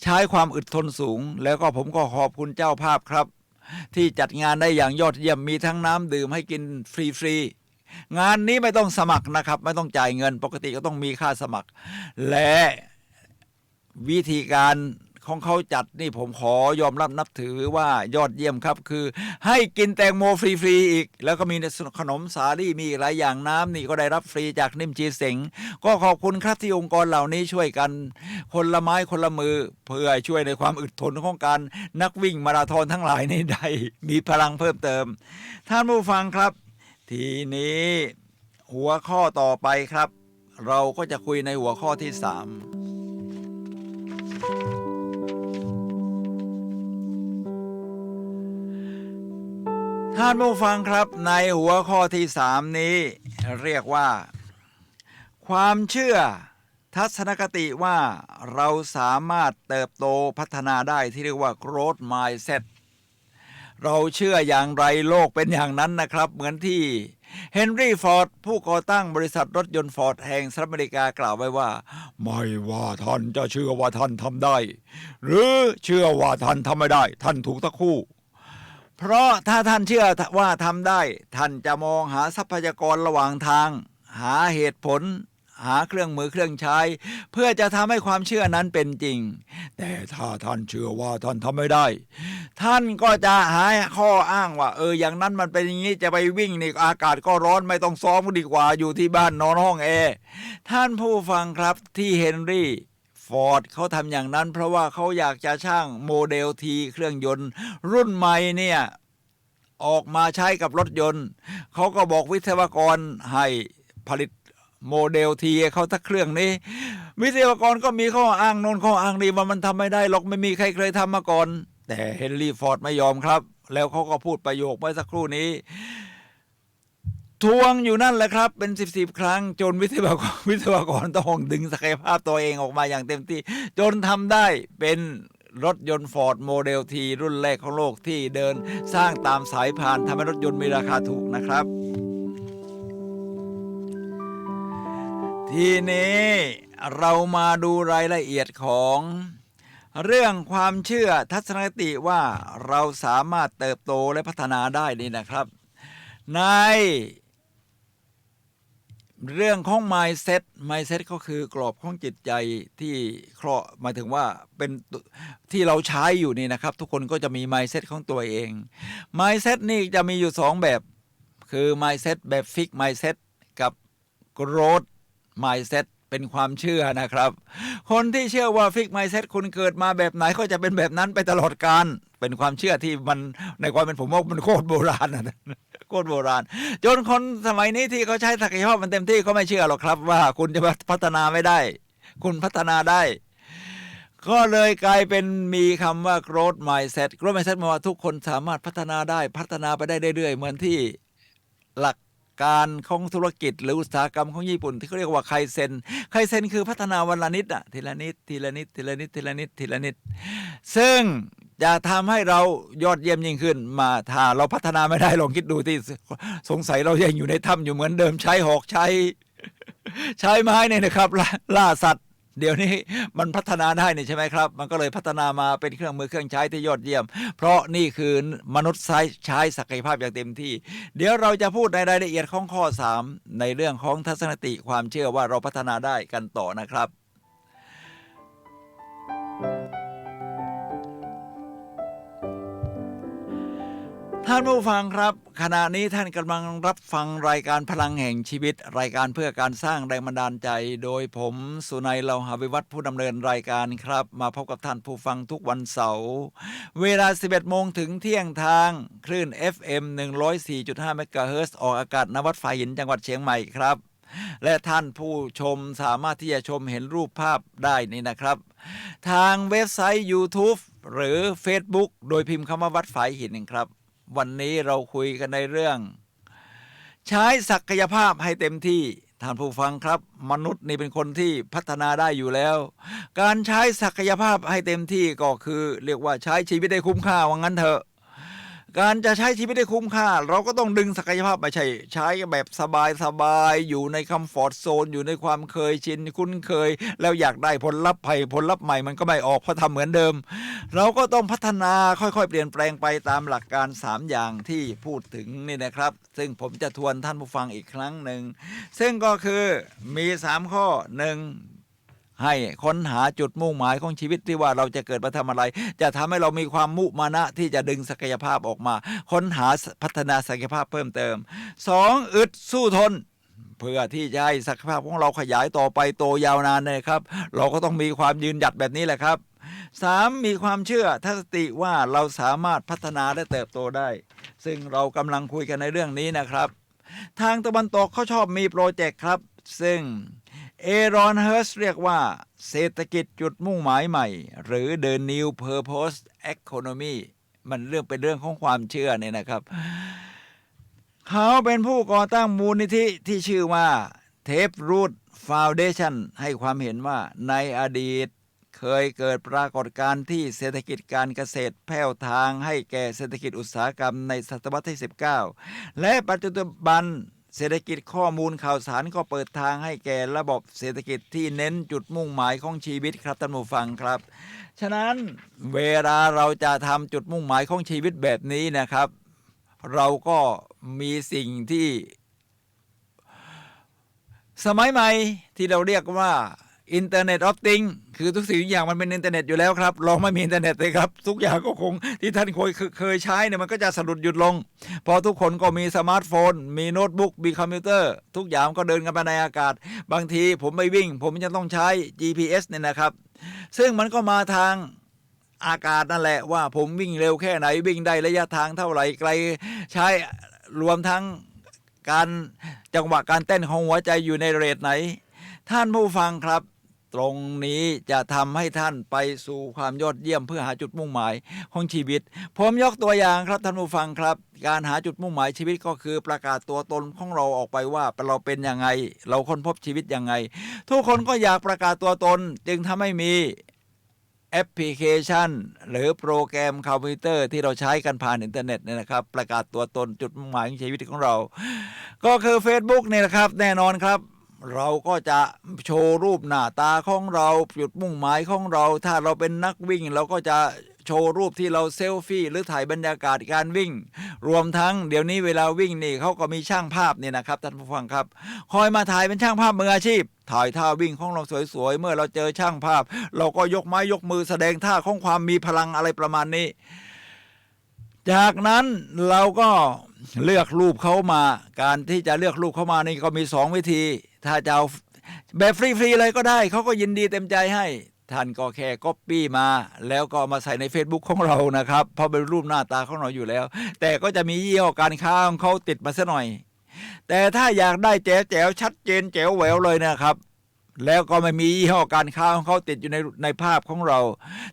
ใช้ความอึดทนสูงแล้วก็ผมก็ขอบคุณเจ้าภาพครับที่จัดงานได้อย่างยอดเยี่ยมมีทั้งน้ำดื่มให้กินฟรีงานนี้ไม่ต้องสมัครนะครับไม่ต้องจ่ายเงินปกติก็ต้องมีค่าสมัครและวิธีการของเขาจัดนี่ผมขอยอมรับนับถือว่ายอดเยี่ยมครับคือให้กินแตงโมฟรีอีกแล้วก็มีขนมสาลี่มีหลายอย่างน้ำนี่ก็ได้รับฟรีจากนิ่มจีเสงก็ขอบคุณครับที่องค์กรเหล่านี้ช่วยกันคนละไม้คนละมือเพื่อช่วยในความอึดทนของการนักวิ่งมาราธอนทั้งหลายนี้ได้มีพลังเพิ่มเติมท่านผู้ฟังครับทีนี้หัวข้อต่อไปครับเราก็จะคุยในหัวข้อที่3ท่านผู้ฟังครับในหัวข้อที่3นี้เรียกว่าความเชื่อทัศนคติว่าเราสามารถเติบโตพัฒนาได้ที่เรียกว่า growth mindset เราเชื่ออย่างไรโลกเป็นอย่างนั้นนะครับเหมือนที่เฮนรี่ฟอร์ดผู้ก่อตั้งบริษัทรถยนต์ฟอร์ดแห่งสหรัฐอเมริกากล่าวไว้ว่าไม่ว่าท่านจะเชื่อว่าท่านทำได้หรือเชื่อว่าท่านทำไม่ได้ท่านถูกทั้งคู่เพราะถ้าท่านเชื่อว่าทำได้ท่านจะมองหาทรัพยากรระหว่างทางหาเหตุผลหาเครื่องมือเครื่องใช้เพื่อจะทำให้ความเชื่อนั้นเป็นจริงแต่ถ้าท่านเชื่อว่าท่านทำไม่ได้ท่านก็จะหาข้ออ้างว่าอย่างนั้นมันเป็นอย่างนี้จะไปวิ่งนี่อากาศก็ร้อนไม่ต้องซ้อมดีกว่าอยู่ที่บ้านนอนห้องแอร์ท่านผู้ฟังครับที่เฮนรี่ฟอร์ดเขาทำอย่างนั้นเพราะว่าเขาอยากจะช่างโมเดลทีเครื่องยนต์รุ่นใหม่เนี่ยออกมาใช้กับรถยนต์เขาก็บอกวิศวกรให้ผลิตโมเดลทีเขาทักเครื่องนี้วิศวกรก็มีข้ออ้างโน้นข้ออ้างนี้ว่ามันทำไม่ได้หรอกไม่มีใครเคยทำมาก่อนแต่เฮนรี่ฟอร์ดไม่ยอมครับแล้วเขาก็พูดประโยคเมื่อสักครู่นี้ทวงอยู่นั่นแหละครับเป็น10ครั้งจนวิศวกรต้องดึงศักยภาพตัวเองออกมาอย่างเต็มที่จนทำได้เป็น รถยนต์ Ford Model T รุ่นแรกของโลกที่เดินสร้างตามสายพานทำให้รถยนต์มีราคาถูกนะครับทีนี้เรามาดูรายละเอียดของเรื่องความเชื่อทัศนคติว่าเราสามารถเติบโตและพัฒนาได้นี่นะครับในเรื่องของ mindset ก็คือกรอบของจิตใจที่หมายถึงว่าเป็นที่เราใช้อยู่นี่นะครับทุกคนก็จะมี mindset ของตัวเอง mindset นี่จะมีอยู่2แบบคือ mindset แบบ fixed mindset กับ growth mindset เป็นความเชื่อนะครับคนที่เชื่อว่า fixed mindset คุณเกิดมาแบบไหนก็จะเป็นแบบนั้นไปตลอดกาลเป็นความเชื่อที่มันในความเป็นผมว่ามันโคตรโบราณนะโคตรโบราณจนคนสมัยนี้ที่เขาใช้ศักยภาพมันเต็มที่เขาไม่เชื่อหรอกครับว่าคุณจะพัฒนาไม่ได้คุณพัฒนาได้ก็เลยกลายเป็นมีคำว่า growth mindset หมายว่าทุกคนสามารถพัฒนาได้พัฒนาไปได้เรื่อยๆเหมือนที่หลักการของธุรกิจหรืออุตสาหกรรมของญี่ปุ่นที่เขาเรียกว่าไคเซ็นคือพัฒนาวันละนิดทีละนิดทีละนิดทีละนิดทีละนิดทีละนิดซึ่งจะทำให้เรายอดเยี่ยมยิ่งขึ้นมาถ้าเราพัฒนาไม่ได้ลองคิดดูที่สงสัยเรายังอยู่ในถ้ำอยู่เหมือนเดิมใช้หอกใช้ไม้เนี่ยนะครับล่าสัตว์เดี๋ยวนี้มันพัฒนาได้นี่ใช่ไหมครับมันก็เลยพัฒนามาเป็นเครื่องมือเครื่องใช้ที่ยอดเยี่ยมเพราะนี่คือมนุษย์ใช้ศักยภาพอย่างเต็มที่เดี๋ยวเราจะพูดในรายละเอียดของข้อ3ในเรื่องของทัศนคติความเชื่อว่าเราพัฒนาได้กันต่อนะครับท่านผู้ฟังครับขณะนี้ท่านกำลังรับฟังรายการพลังแห่งชีวิตรายการเพื่อการสร้างแรงบันดาลใจโดยผมสุนัยเลาหาวิวัฒน์ผู้ดำเนินรายการครับมาพบกับท่านผู้ฟังทุกวันเสาร์เวลา 11 โมงถึงเที่ยงทางคลื่น FM 104.5 เมกะเฮิรตซ์ออกอากาศณวัดฝายหินจังหวัดเชียงใหม่ครับและท่านผู้ชมสามารถที่จะชมเห็นรูปภาพได้นี่นะครับทางเว็บไซต์ YouTube หรือ Facebook โดยพิมพ์คำว่าวัดฝายหินครับวันนี้เราคุยกันในเรื่องใช้ศักยภาพให้เต็มที่ท่านผู้ฟังครับมนุษย์นี่เป็นคนที่พัฒนาได้อยู่แล้วการใช้ศักยภาพให้เต็มที่ก็คือเรียกว่าใช้ชีวิตได้คุ้มค่าว่างั้นเถอะการจะใช้ชีวิตได้คุ้มค่าเราก็ต้องดึงศักยภาพไม่ใช่ใช้แบบสบายอยู่ในคัมฟอร์ตโซนอยู่ในความเคยชินคุ้นเคยแล้วอยากได้ผลลัพธ์ใหม่มันก็ไม่ออกเพราะทำเหมือนเดิมเราก็ต้องพัฒนาค่อยๆเปลี่ยนแปลงไปตามหลักการ3อย่างที่พูดถึงนี่นะครับซึ่งผมจะทวนท่านผู้ฟังอีกครั้งหนึ่งซึ่งก็คือมี3ข้อ1ให้ค้นหาจุดมุ่งหมายของชีวิตที่ว่าเราจะเกิดมาทำอะไรจะทำให้เรามีความมุมานะที่จะดึงศักยภาพออกมาค้นหาพัฒนาศักยภาพเพิ่มเติม2อึดสู้ทนเพื่อที่จะให้ศักยภาพของเราขยายต่อไปโตยาวนานนะครับเราก็ต้องมีความยืนหยัดแบบนี้แหละครับ3มีความเชื่อทัศนคติว่าเราสามารถพัฒนาและเติบโตได้ซึ่งเรากำลังคุยกันในเรื่องนี้นะครับทางตะวันตกเขาชอบมีโปรเจกต์ครับซึ่งเอรอนเฮิร์สเรียกว่าเศรษฐกิจจุดมุ่งหมายใหม่หรือ The New Purpose Economy มันเป็นเรื่องของความเชื่อเนี่ยนะครับเขาเป็นผู้ก่อตั้งมูลนิธิที่ชื่อว่า Taproot Foundation ให้ความเห็นว่าในอดีตเคยเกิดปรากฏการณ์ที่เศรษฐกิจการเกษตรแผ่วทางให้แก่เศรษฐกิจอุตสาหกรรมในศตวรรษที่19และปัจจุบันเศรษฐกิจข้อมูลข่าวสารก็เปิดทางให้แก่ระบบเศรษฐกิจที่เน้นจุดมุ่งหมายของชีวิตครับท่านผู้ฟังครับฉะนั้นเวลาเราจะทำจุดมุ่งหมายของชีวิตแบบนี้นะครับเราก็มีสิ่งที่สมัยใหม่ที่เราเรียกว่าInternet of Things คือทุกสิ่งทุกอย่างมันเป็นอินเทอร์เน็ตอยู่แล้วครับลองไม่มีอินเทอร์เน็ตเลยครับทุกอย่างก็คงที่ท่านเคยใช้เนี่ยมันก็จะสะดุดหยุดลงพอทุกคนก็มีสมาร์ทโฟนมีโน้ตบุ๊กมีคอมพิวเตอร์ทุกอย่างก็เดินกันไปในอากาศบางทีผมไปวิ่งผมจะต้องใช้ GPS เนี่ยนะครับซึ่งมันก็มาทางอากาศนั่นแหละว่าผมวิ่งเร็วแค่ไหนวิ่งได้ระยะทางเท่าไหร่ไกลใช้รวมทั้งการจังหวะการเต้นของหัวใจอยู่ในเรทไหนท่านผู้ฟังครับตรงนี้จะทำให้ท่านไปสู่ความยอดเยี่ยมเพื่อหาจุดมุ่งหมายของชีวิตผมยกตัวอย่างครับท่านผู้ฟังครับการหาจุดมุ่งหมายชีวิตก็คือประกาศตัวตนของเราออกไปว่าเราเป็นยังไงเราค้นพบชีวิตยังไงทุกคนก็อยากประกาศตัวตนจึงทำให้มี แอปพลิเคชันหรือโปรแกรมคอมพิวเตอร์ที่เราใช้กันผ่านอินเทอร์เน็ตเนี่ยนะครับประกาศตัวตนจุดมุ่งหมายของชีวิตของเราก็คือ Facebook เนี่ยนะครับแน่นอนครับเราก็จะโชว์รูปหน้าตาของเราจุดมุ่งหมายของเราถ้าเราเป็นนักวิ่งเราก็จะโชว์รูปที่เราเซลฟี่หรือถ่ายบรรยากาศการวิ่งรวมทั้งเดี๋ยวนี้เวลาวิ่งนี่เขาก็มีช่างภาพนี่นะครับท่านผู้ฟังครับคอยมาถ่ายเป็นช่างภาพมืออาชีพถ่ายท่าวิ่งของเราสวยๆเมื่อเราเจอช่างภาพเราก็ยกไม้ยกมือแสดงท่าของความมีพลังอะไรประมาณนี้จากนั้นเราก็เลือกรูปเขามาการที่จะเลือกรูปเขามานี่ก็มี2วิธีถ้าจะเอาแบบฟรีๆเลยก็ได้เขาก็ยินดีเต็มใจให้ท่านก็แค่ก๊อปปี้มาแล้วก็มาใส่ใน Facebook ของเรานะครับเพราะเป็นรูปหน้าตาของเราอยู่แล้วแต่ก็จะมียี่ห้อการค้าของเขาติดมาซะหน่อยแต่ถ้าอยากได้แจ๋วๆชัดเจนแจ๋วแหววเลยนะครับแล้วก็ไม่มียี่ห้อการค้าของเขาติดอยู่ในภาพของเรา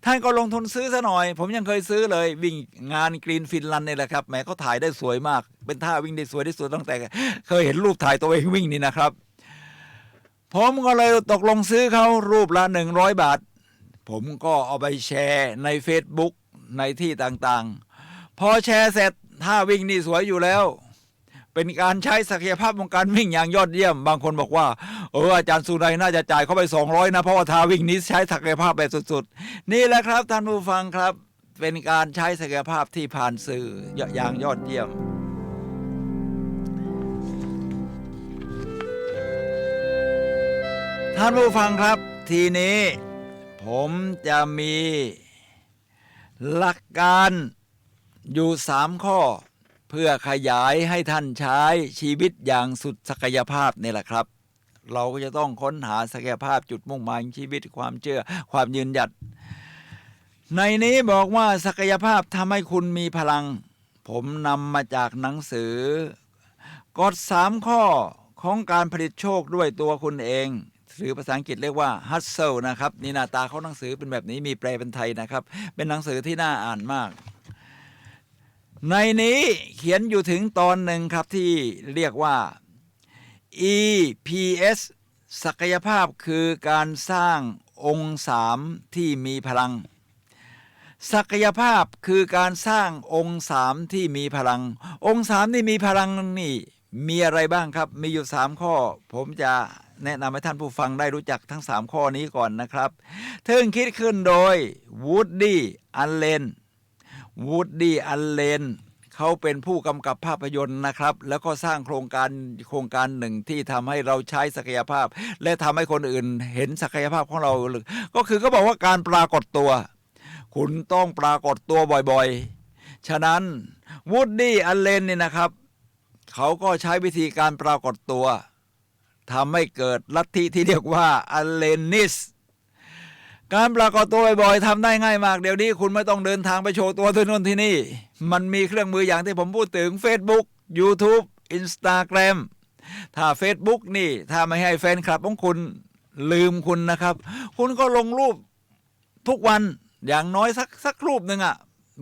ท่านก็ลงทุนซื้อซะหน่อยผมยังเคยซื้อเลยวิ่งงานกรีนฟินแลนด์นี่แหละครับแหมเขาถ่ายได้สวยมากเป็นท่าวิ่งได้สวยที่สุดตั้งแต่เคยเห็นรูปถ่ายตัวเองวิ่งนี่นะครับผมก็เลยตกลงซื้อเขารูปละ100 บาทผมก็เอาไปแชร์ใน Facebook ในที่ต่างๆพอแชร์เสร็จท่าวิ่งนี่สวยอยู่แล้วเป็นการใช้ศักยภาพของการวิ่งอย่างยอดเยี่ยมบางคนบอกว่าอาจารย์สุนัยน่าจะจ่ายเข้าไป200นะเพราะว่าท่าวิ่งนี้ใช้ศักยภาพแบบสุดๆนี่แหละครับท่านผู้ฟังครับเป็นการใช้ศักยภาพที่ผ่านสื่ออย่างยอดเยี่ยมท่านผู้ฟังครับทีนี้ผมจะมีหลักการอยู่3ข้อเพื่อขยายให้ท่านใช้ชีวิตอย่างสุดศักยภาพนี่แหละครับเราก็จะต้องค้นหาศักยภาพจุดมุ่งหมายของชีวิตความเชื่อความยืนหยัดในนี้บอกว่าศักยภาพทำให้คุณมีพลังผมนำมาจากหนังสือกฎ3ข้อของการผลิตโชคด้วยตัวคุณเองหรือภาษาอังกฤษเรียกว่า Hustle นะครับนี่หน้าตาเขาหนังสือเป็นแบบนี้มีแปลเป็นไทยนะครับเป็นหนังสือที่น่าอ่านมากในนี้เขียนอยู่ถึงตอนหนึ่งครับที่เรียกว่า EPS ศักยภาพคือการสร้างองค์3ที่มีพลังศักยภาพคือการสร้างองค์3ที่มีพลังองค์3ที่มีพลังนี่มีอะไรบ้างครับมีอยู่3ข้อผมจะแนะนำให้ท่านผู้ฟังได้รู้จักทั้ง3ข้อนี้ก่อนนะครับซึ่งคิดขึ้นโดย Woody Allen Woody Allen เขาเป็นผู้กำกับภาพยนตร์นะครับแล้วก็สร้างโครงการหนึ่งที่ทำให้เราใช้ศักยภาพและทำให้คนอื่นเห็นศักยภาพของเราก็คือเขาบอกว่าการปรากฏตัวคุณต้องปรากฏตัวบ่อยๆฉะนั้น Woody Allen นี่นะครับเขาก็ใช้วิธีการปรากฏตัวทำให้เกิดลัทธิที่เรียกว่า Allenis การปรากฏตัวบ่อยๆทำได้ง่ายมากเดี๋ยวนี้คุณไม่ต้องเดินทางไปโชว์ตัวที่นู่นที่นี่มันมีเครื่องมืออย่างที่ผมพูดถึง Facebook YouTube Instagram ถ้า Facebook นี่ถ้าไม่ให้แฟนคลับของคุณลืมคุณนะครับคุณก็ลงรูปทุกวันอย่างน้อยสักรูปหนึ่ง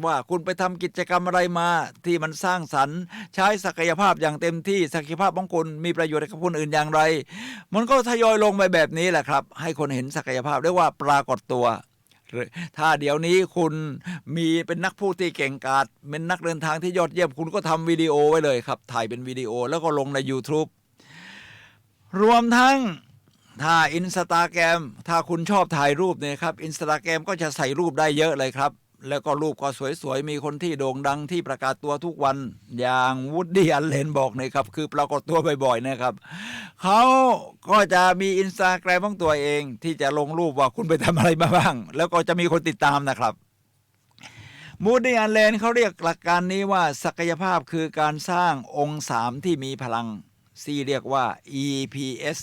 ว่าคุณไปทำกิจกรรมอะไรมาที่มันสร้างสรรค์ใช้ศักยภาพอย่างเต็มที่ศักยภาพของคุณมีประโยชน์กับคนอื่นอย่างไรมันก็ทยอยลงไปแบบนี้แหละครับให้คนเห็นศักยภาพเรียกว่าปรากฏตัวถ้าเดี๋ยวนี้คุณมีเป็นนักพูดที่เก่งกาจเป็นนักเดินทางที่ยอดเยี่ยมคุณก็ทำวิดีโอไว้เลยครับถ่ายเป็นวิดีโอแล้วก็ลงใน YouTube รวมทั้งถ้า Instagram ถ้าคุณชอบถ่ายรูปเนี่ยครับ Instagram ก็จะใส่รูปได้เยอะเลยครับแล้วก็รูปก็สวยๆมีคนที่โด่งดังที่ประกาศตัวทุกวันอย่างวูดดี้อัลเลนบอกเลยครับคือปรากฏตัวบ่อยๆนะครับเขาก็จะมี Instagram ของตัวเองที่จะลงรูปว่าคุณไปทำอะไรมาบ้างแล้วก็จะมีคนติดตามนะครับวูดดี้อัลเลนเขาเรียกหลักการนี้ว่าศักยภาพคือการสร้างองค์3ที่มีพลังที่เรียกว่า EPS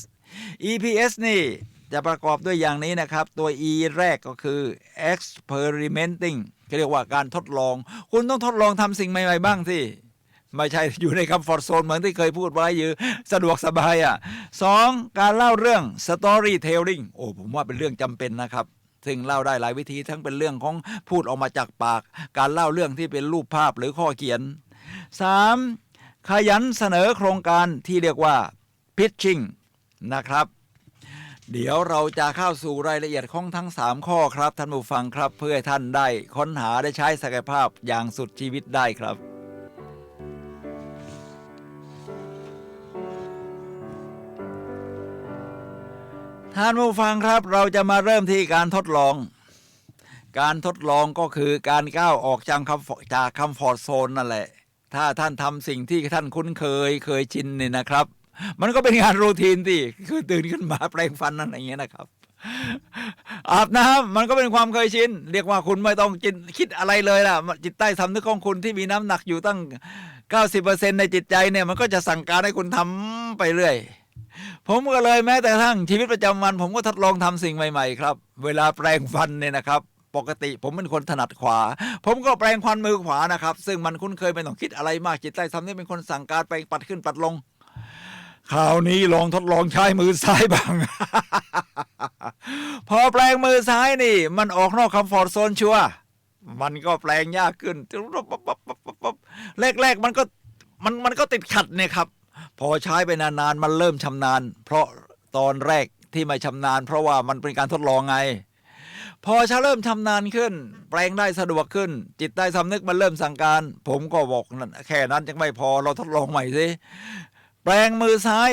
EPS นี่จะประกอบด้วยอย่างนี้นะครับตัว E แรกก็คือ experimenting เรียกว่าการทดลองคุณต้องทดลองทำสิ่งใหม่ๆบ้างสิไม่ใช่อยู่ในคอมฟอร์ตโซนเหมือนที่เคยพูดไว้อยู่สะดวกสบาย2การเล่าเรื่อง storytelling ผมว่าเป็นเรื่องจำเป็นนะครับซึ่งเล่าได้หลายวิธีทั้งเป็นเรื่องของพูดออกมาจากปากการเล่าเรื่องที่เป็นรูปภาพหรือข้อเขียน3ขยันเสนอโครงการที่เรียกว่า pitching นะครับ เดี๋ยวเราจะเข้าสู่รายละเอียดของทั้ง3ข้อครับท่านผู้ฟังครับเพื่อให้ท่านได้ค้นหาได้ใช้ศักยภาพอย่างสุดชีวิตได้ครับท่านผู้ฟังครับเราจะมาเริ่มที่การทดลองก็คือการก้าวออกจากคัมฟอร์ตโซนนั่นแหละถ้าท่านทำสิ่งที่ท่านคุ้นเคยชินเนี่ยนะครับมันก็เป็นงานรูทีนที่คือตื่นขึ้นมาแปรงฟันนั่นอย่างเงี้ยนะครับอาบน้ำมันก็เป็นความเคยชินเรียกว่าคุณไม่ต้องคิดอะไรเลยล่ะจิตใต้สำนึกของคุณที่มีน้ำหนักอยู่ตั้ง 90% ในจิตใจเนี่ยมันก็จะสั่งการให้คุณทำไปเรื่อยผมก็เลยแม้แต่ทั้งชีวิตประจำวันผมก็ทดลองทำสิ่งใหม่ๆครับเวลาแปรงฟันเนี่ยนะครับปกติผมเป็นคนถนัดขวาผมก็แปรงฟันมือขวานะครับซึ่งมันคุ้นเคยไม่ต้องคิดอะไรมากจิตใต้สำนึกเป็นคนสั่งการไปปัดขึ้นปัดลงคราวนี้ลองทดลองใช้มือซ้ายบ้าง พอแปลงมือซ้ายนี่มันออกนอกคอมฟอร์ตโซนชัวมันก็แปลงยากขึ้นแรกๆมันก็ติดขัดเนี่ยครับพอใช้ไปนานๆมันเริ่มชำนาญเพราะตอนแรกที่ไม่ชำนาญเพราะว่ามันเป็นการทดลองไงพอเริ่มชำนาญขึ้นแปลงได้สะดวกขึ้นจิตใต้สำนึกมันเริ่มสั่งการผมก็บอกนั่นแค่นั้นยังไม่พอเราทดลองใหม่สิแปลงมือซ้าย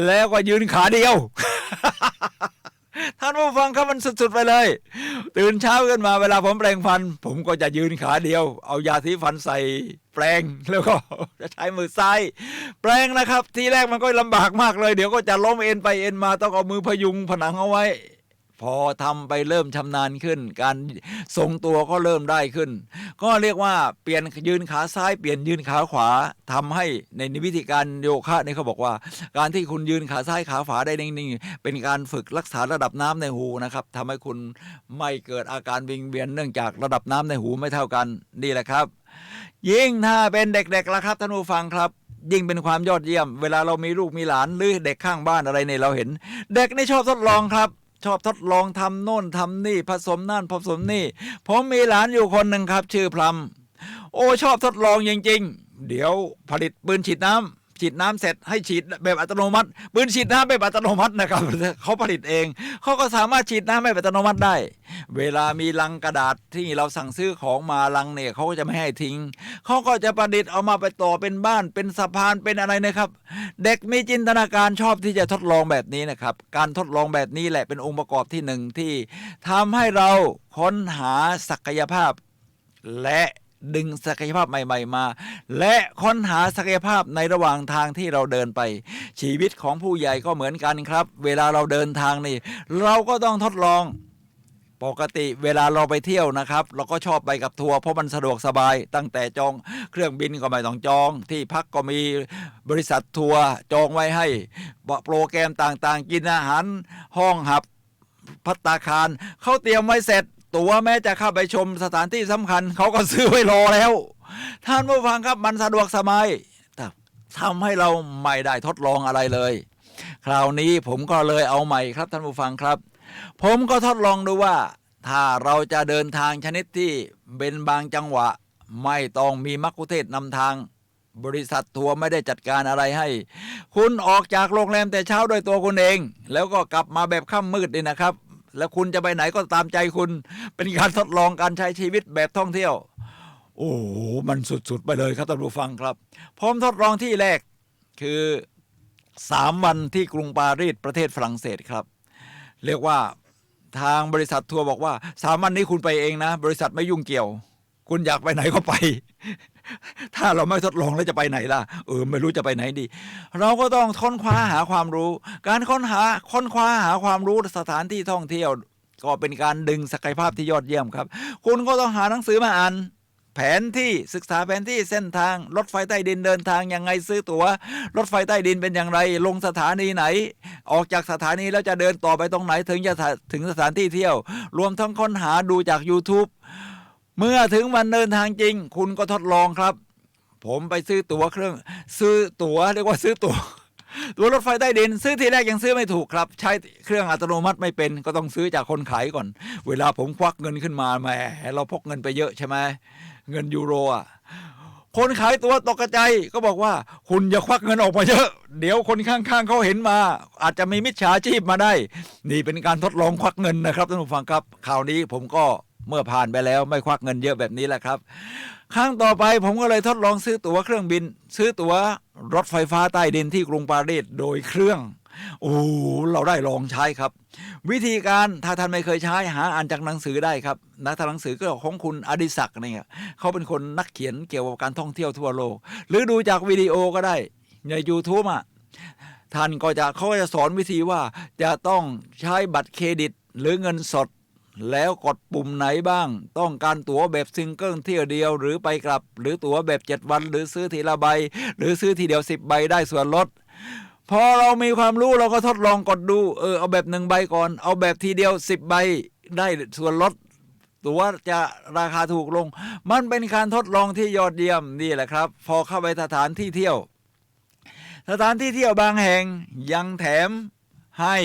แล้วก็ยืนขาเดียว ท่านผู้ฟังครับมันสุดๆไปเลยตื่นเช้าขึ้นมาเวลาผมแปรงฟันผมก็จะยืนขาเดียวเอายาสีฟันใส่แปรงแล้วก็จะใช้มือซ้ายแปรงนะครับทีแรกมันก็ลำบากมากเลยเดี๋ยวก็จะล้มเอ็นไปเอ็นมาต้องเอามือพยุงผนังเอาไว้พอทำไปเริ่มชำนาญขึ้นการทรงตัวก็เริ่มได้ขึ้นก็เรียกว่าเปลี่ยนยืนขาซ้ายเปลี่ยนยืนขาขวาทำให้ในวิธีการโยคะนี่เขาบอกว่าการที่คุณยืนขาซ้ายขาขวาได้นิ่งๆเป็นการฝึกรักษาระดับน้ำในหูนะครับทำให้คุณไม่เกิดอาการวิงเวียนเนื่องจากระดับน้ำในหูไม่เท่ากันนี่แหละครับยิ่งถ้าเป็นเด็กๆล่ะครับท่านผู้ฟังครับยิ่งเป็นความยอดเยี่ยมเวลาเรามีลูกมีหลานหรือเด็กข้างบ้านอะไรเนี่ยเราเห็นเด็กนี่ชอบทดลองครับชอบทดลองทำโน่นทำนี่ผสมนั่นผสมนี่ผมมีหลานอยู่คนหนึ่งครับชื่อพลัมโอ้ชอบทดลองจริงๆเดี๋ยวผลิตปืนฉีดน้ำเสร็จให้ฉีดแบบอัตโนมัติปืนฉีดน้ำแบบอัตโนมัตินะครับเขาผลิตเองเขาก็สามารถฉีดน้ำแบบอัตโนมัติได้เวลามีลังกระดาษที่เราสั่งซื้อของมาลังเนี่ยเขาก็จะไม่ให้ทิ้งเขาก็จะประดิษฐ์เอามาไปต่อเป็นบ้านเป็นสะพานเป็นอะไรนะครับเด็กมีจินตนาการชอบที่จะทดลองแบบนี้นะครับการทดลองแบบนี้แหละเป็นองค์ประกอบที่หนึ่งที่ทำให้เราค้นหาศักยภาพและดึงศักยภาพใหม่ๆมาและค้นหาศักยภาพในระหว่างทางที่เราเดินไปชีวิตของผู้ใหญ่ก็เหมือนกันครับเวลาเราเดินทางนี่เราก็ต้องทดลองปกติเวลาเราไปเที่ยวนะครับเราก็ชอบไปกับทัวร์เพราะมันสะดวกสบายตั้งแต่จองเครื่องบินก็ไม่ต้องจองที่พักก็มีบริษัททัวร์จองไว้ให้โปรแกรมต่างๆกินอาหารห้องหับภัตตาคารเขาเตรียมไว้เสร็จตัวแม้จะเข้าไปชมสถานที่สำคัญเขาก็ซื้อไว้รอแล้วท่านผู้ฟังครับมันสะดวกสบายแต่ทำให้เราไม่ได้ทดลองอะไรเลยคราวนี้ผมก็เลยเอาใหม่ครับท่านผู้ฟังครับผมก็ทดลองดูว่าถ้าเราจะเดินทางชนิดที่เป็นบางจังหวะไม่ต้องมีมัคคุเทศก์นำทางบริษัททัวร์ไม่ได้จัดการอะไรให้คุณออกจากโรงแรมแต่เช้าด้วยตัวคุณเองแล้วก็กลับมาแบบค่ำมืดนี่นะครับแล้วคุณจะไปไหนก็ตามใจคุณเป็นการทดลองการใช้ชีวิตแบบท่องเที่ยวโอ้มันสุดๆไปเลยครับท่านผู้ฟังครับผมทดลองที่แรกคือ3 วันที่กรุงปารีสประเทศฝรั่งเศสครับเรียกว่าทางบริษัททัวร์บอกว่า3 วันนี้คุณไปเองนะบริษัทไม่ยุ่งเกี่ยวคุณอยากไปไหนก็ไป ถ้าเราไม่ทดลองแล้วจะไปไหนล่ะไม่รู้จะไปไหนดีเราก็ต้องค้นคว้าหาความรู้การค้นคว้าหาความรู้สถานที่ท่องเที่ยวก็เป็นการดึงศักยภาพที่ยอดเยี่ยมครับคุณก็ต้องหาหนังสือมาอ่านแผนที่ศึกษาแผนที่เส้นทางรถไฟใต้ดินเดินทางยังไงซื้อตั๋วรถไฟใต้ดินเป็นอย่างไรลงสถานีไหนออกจากสถานีแล้วจะเดินต่อไปตรงไหนถึงจะถึงสถานที่เที่ยวรวมทั้งค้นหาดูจาก YouTubeเมื่อถึงวันเดินทางจริงคุณก็ทดลองครับผมไปซื้อตั๋วเรียกว่าซื้อตั๋วรถไฟใต้ดินซื้อทีแรกยังซื้อไม่ถูกครับใช้เครื่องอัตโนมัติไม่เป็นก็ต้องซื้อจากคนขายก่อนเวลาผมควักเงินขึ้นมาแหมเราพกเงินไปเยอะใช่ไหมเงินยูโรอ่ะ คนขายตัวตกใจก็บอกว่าคุณอย่าควักเงินออกมาเยอะเดี๋ยวคนข้างๆเขาเห็นมาอาจจะมีมิจฉาชีพมาได้นี่เป็นการทดลองควักเงินนะครับท่านผู้ฟังครับข่าวนี้ผมก็เมื่อผ่านไปแล้วไม่ควักเงินเยอะแบบนี้แหละครับครั้งต่อไปผมก็เลยทดลองซื้อตั๋วเครื่องบินซื้อตั๋วรถไฟฟ้าใต้ดินที่กรุงปารีสโดยเครื่องเราได้ลองใช้ครับวิธีการถ้าท่านไม่เคยใช้หาอ่านจากหนังสือได้ครับนะถ้าหนังสือก็ของคุณอดิศักดิ์เนี่ยเขาเป็นคนนักเขียนเกี่ยวกับการท่องเที่ยวทั่วโลกหรือดูจากวิดีโอก็ได้ใน YouTube ท่านก็จะเขาจะสอนวิธีว่าจะต้องใช้บัตรเครดิตหรือเงินสดแล้วกดปุ่มไหนบ้างต้องการตั๋วแบบซิงเกิลเที่ยวเดียวหรือไปกลับหรือตั๋วแบบ7วันหรือซื้อทีละใบหรือซื้อทีเดียว10ใบได้ส่วนลดพอเรามีความรู้เราก็ทดลองกดดูเอาแบบ1ใบก่อนเอาแบบทีเดียว10ใบได้ส่วนลดตั๋วจะราคาถูกลงมันเป็นการทดลองที่ยอดเยี่ยมนี่แหละครับพอเข้าไปสถานที่เที่ยวบางแห่งยังแถมให้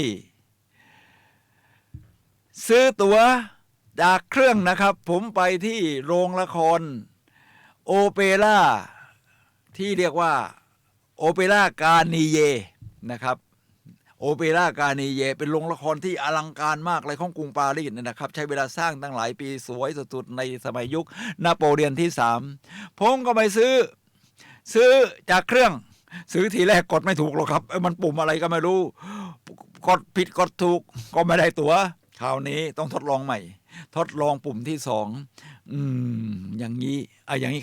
ซื้อตั๋วจากเครื่องนะครับผมไปที่โรงละครโอเปร่าที่เรียกว่าโอเปร่ากานีเยนะครับโอเปร่ากานีเยเป็นโรงละครที่อลังการมากเลยของกรุงปารีสนะครับใช้เวลาสร้างตั้งหลายปีสวยสุดๆในสมัยยุคนโปเลียนที่3ผมก็ไปซื้อจากเครื่องซื้อทีแรกกดไม่ถูกหรอกครับมันปุ่มอะไรก็ไม่รู้กดผิดกดถูกก็ไม่ได้ตั๋วคราวนี้ต้องทดลองใหม่ทดลองปุ่มที่2อย่างนี้